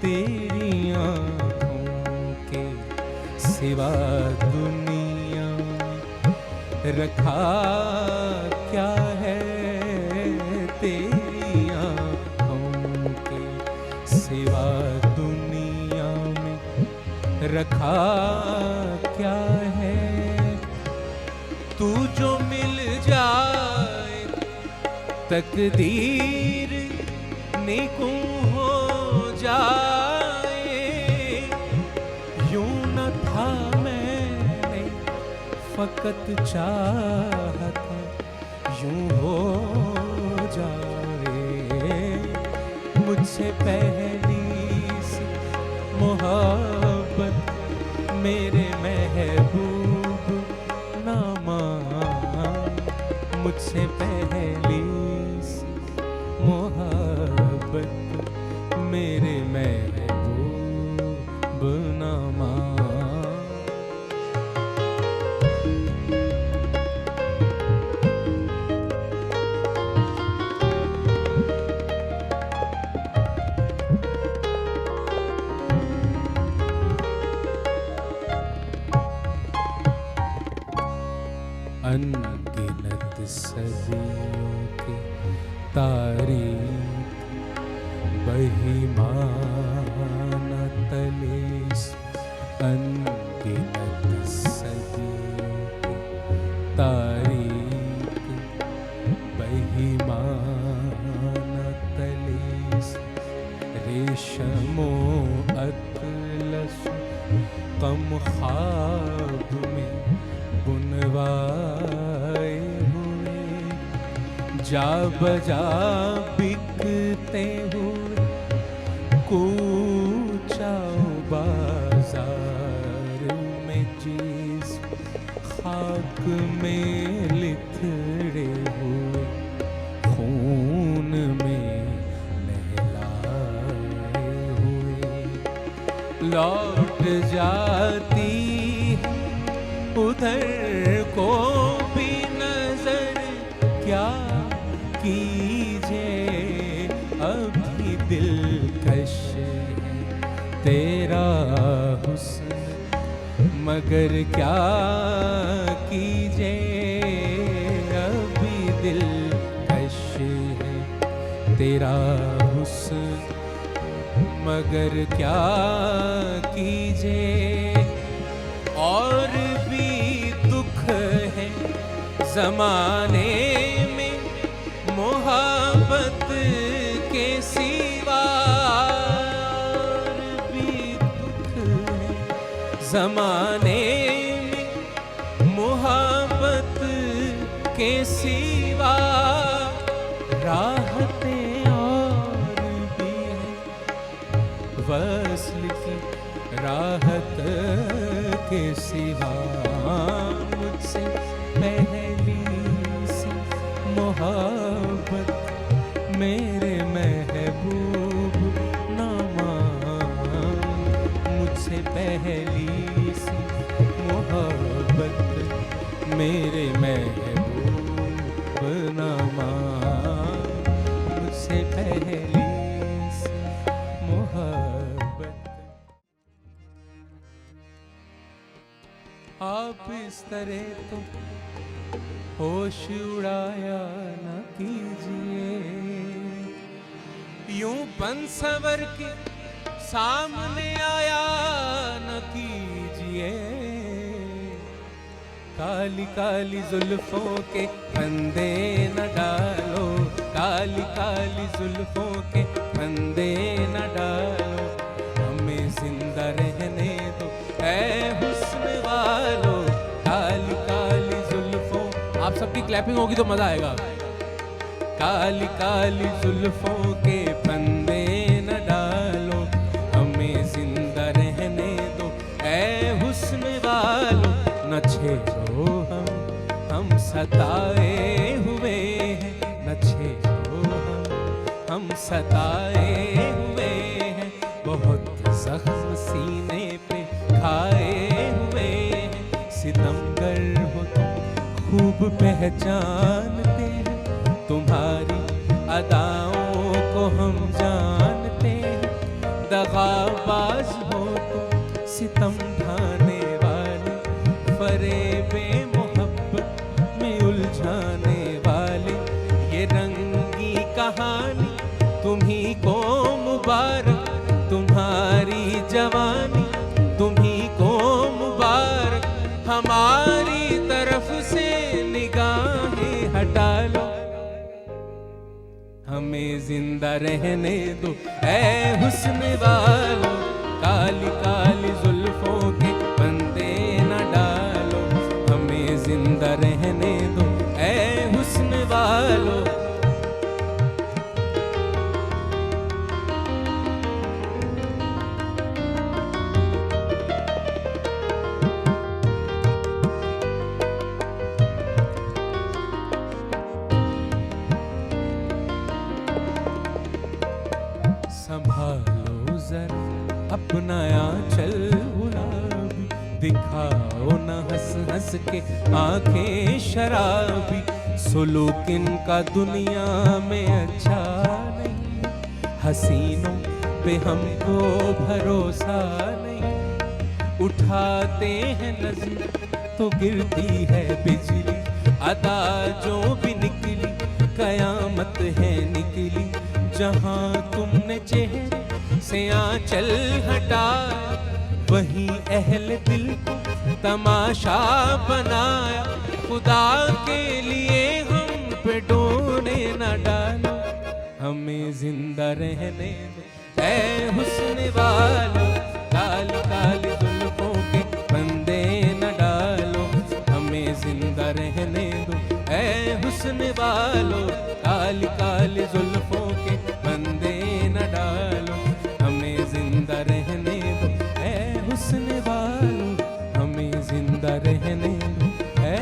तेरी आँखों के सिवा दुनिया रखा क्या है, तेरी आँखों के सिवा दुनिया में रखा क्या है। तू जो मिल जाए तकदीर नेकू हो जाए, यूं न था मैंने फकत चाहता यूं हो जाए, मुझसे पहली सी मोहब्बत मेरे महबूब ना मान, मुझसे पहली सी मोहब्बत मेरे महबूब ना मान। अनगिनत सदियों की तारीख बहिमाना तलेस, अनगिनत सदियों की तारीख बहिमाना तलेस, रेशमो अतलस कम ख्वाब में बुनवाए हुए, जा बजा बिकते हुए कूचा बाजार में जिस खाक में लिथड़े हुए खून में नहलाए हुए लौट जाती है उधर को भी नजर क्या कीजिए अभी दिलकश है तेरा हुस्न मगर क्या कीजिए अभी दिलकश है तेरा हुस्न मगर क्या कीजिए और भी दुख है जमाने में मोहब्बत के सिवा और भी दुख है जमाने में मोहब्बत के सिवा राहतें और भी हैं वस्ल की राहत के सिवा मुझसे पहली सी मोहब्बत मेरे महबूब ना मान मुझसे पहली सी मोहब्बत मेरे महबूब ना मान मुझसे पहली सी मोहब्बत आप इस तरह तो होश उड़ाया न कीजिए यूं बन सवर के सामने आया न कीजिए काली काली जुल्फों के फंदे न डालो काली काली जुल्फों के फंदे न डालो हमें जिंदा रहने दो ऐ हुस्न वालो काली काली जुल्फों आप सबकी क्लैपिंग होगी तो मजा आएगा काली काली जुल्फों के फंदे न डालो हमें जिंदा रहने दो ऐ हुस्न वालो न छेड़ो हम सताए हुए हैं न छेड़ो हम सताए हुए हैं बहुत जख्म सीने पे खाए हुए हैं सितमगर हो तुम खूब पहचानते हैं तुम्हारी अदाओं को हम जानते हैं दगाबाज हो तुम सितम ढाने वाले फरेबे मोहब्बत में उलझाने वाले ये रंगी कहानी तुम्ही को मुबारक तुम्हारी जवानी तुम्ही को मुबारक हमारी तरफ से निगाहें हटा लो हमें जिंदा रहने दो ऐ हुस्न वालो काली काली जुल्फों के फंदे न डालो हमें जिंदा रहने दो ऐ हुस्न वालो संभालो जरा अपना आंचल गुलाबी दिखाओ न हंस हंस के आंखें शराबी सुलूक इनका दुनिया में अच्छा नहीं हसीनों पे हमको भरोसा नहीं उठाते हैं नजर तो गिरती है बिजली अदा जो भी निकली कयामत है निकली जहां तुमने चेहरे से आंचल हटा वहीं अहले दिल को तमाशा बनाया खुदा के लिए हम पे डोने न डालो हमें जिंदा रहने दो ऐ हुस्न वालो काली काली जुल्फों के फंदे न डालो हमें जिंदा रहने दो ऐ हुस्न वालो काली काली जुल्फों के फंदे न डालो हमें जिंदा रहने दो ऐ हुस्न वालो हमें जिंदा रहने दो ऐ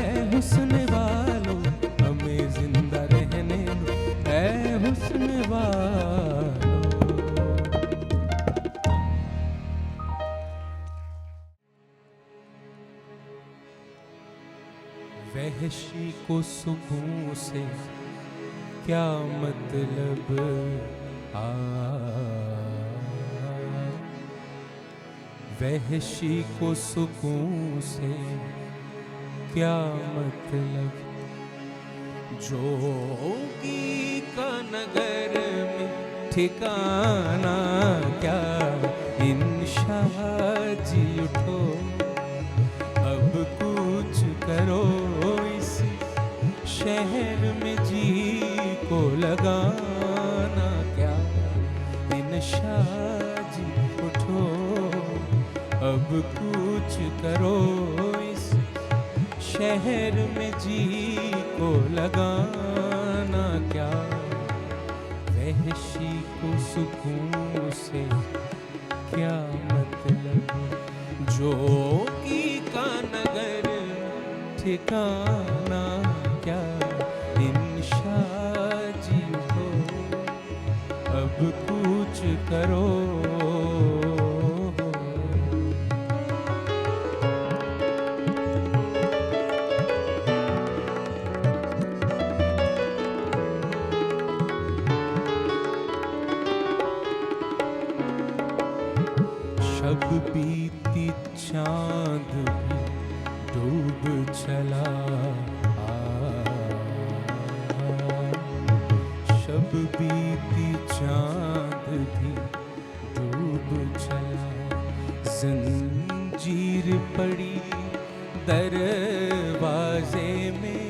वहशी को सुकून से क्या मतलब वहशी को सुकून से क्या मतलब, जोगी का नगर में ठिकाना क्या, इंशाअल्लाह जी उठो अब कुछ करो, इस शहर में जी को लगाना क्या, इंशाअल्लाह जी उठो अब कुछ करो, इस शहर में जी को लगाना क्या, वहशी को सुकून से क्या मतलब, जोगी का नगर ठिकाना क्या, इंशाअल्लाह जी को अब कुछ करो। शब बीती चांद भी डूब चला, शब बीती चांद भी डूब चला, जंजीर पड़ी दरवाजे में,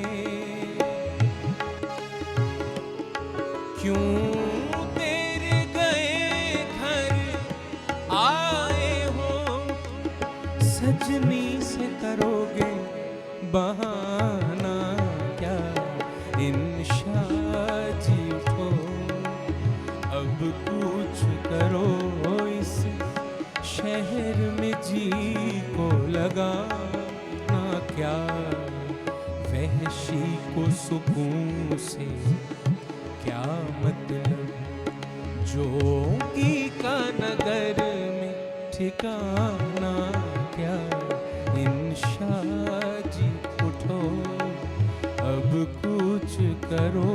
क्यों तेरे गए घर आए हो, सजनी से करोगे बहाना क्या, इंशाअल्लाह जी को अब कुछ करो, इस शहर में जी को लगाना क्या, वहशी को सुकून से क्या मतलब, जोगी का नगर में ठिकाना क्या, इंशाअल्लाह जी उठो अब कुछ करो।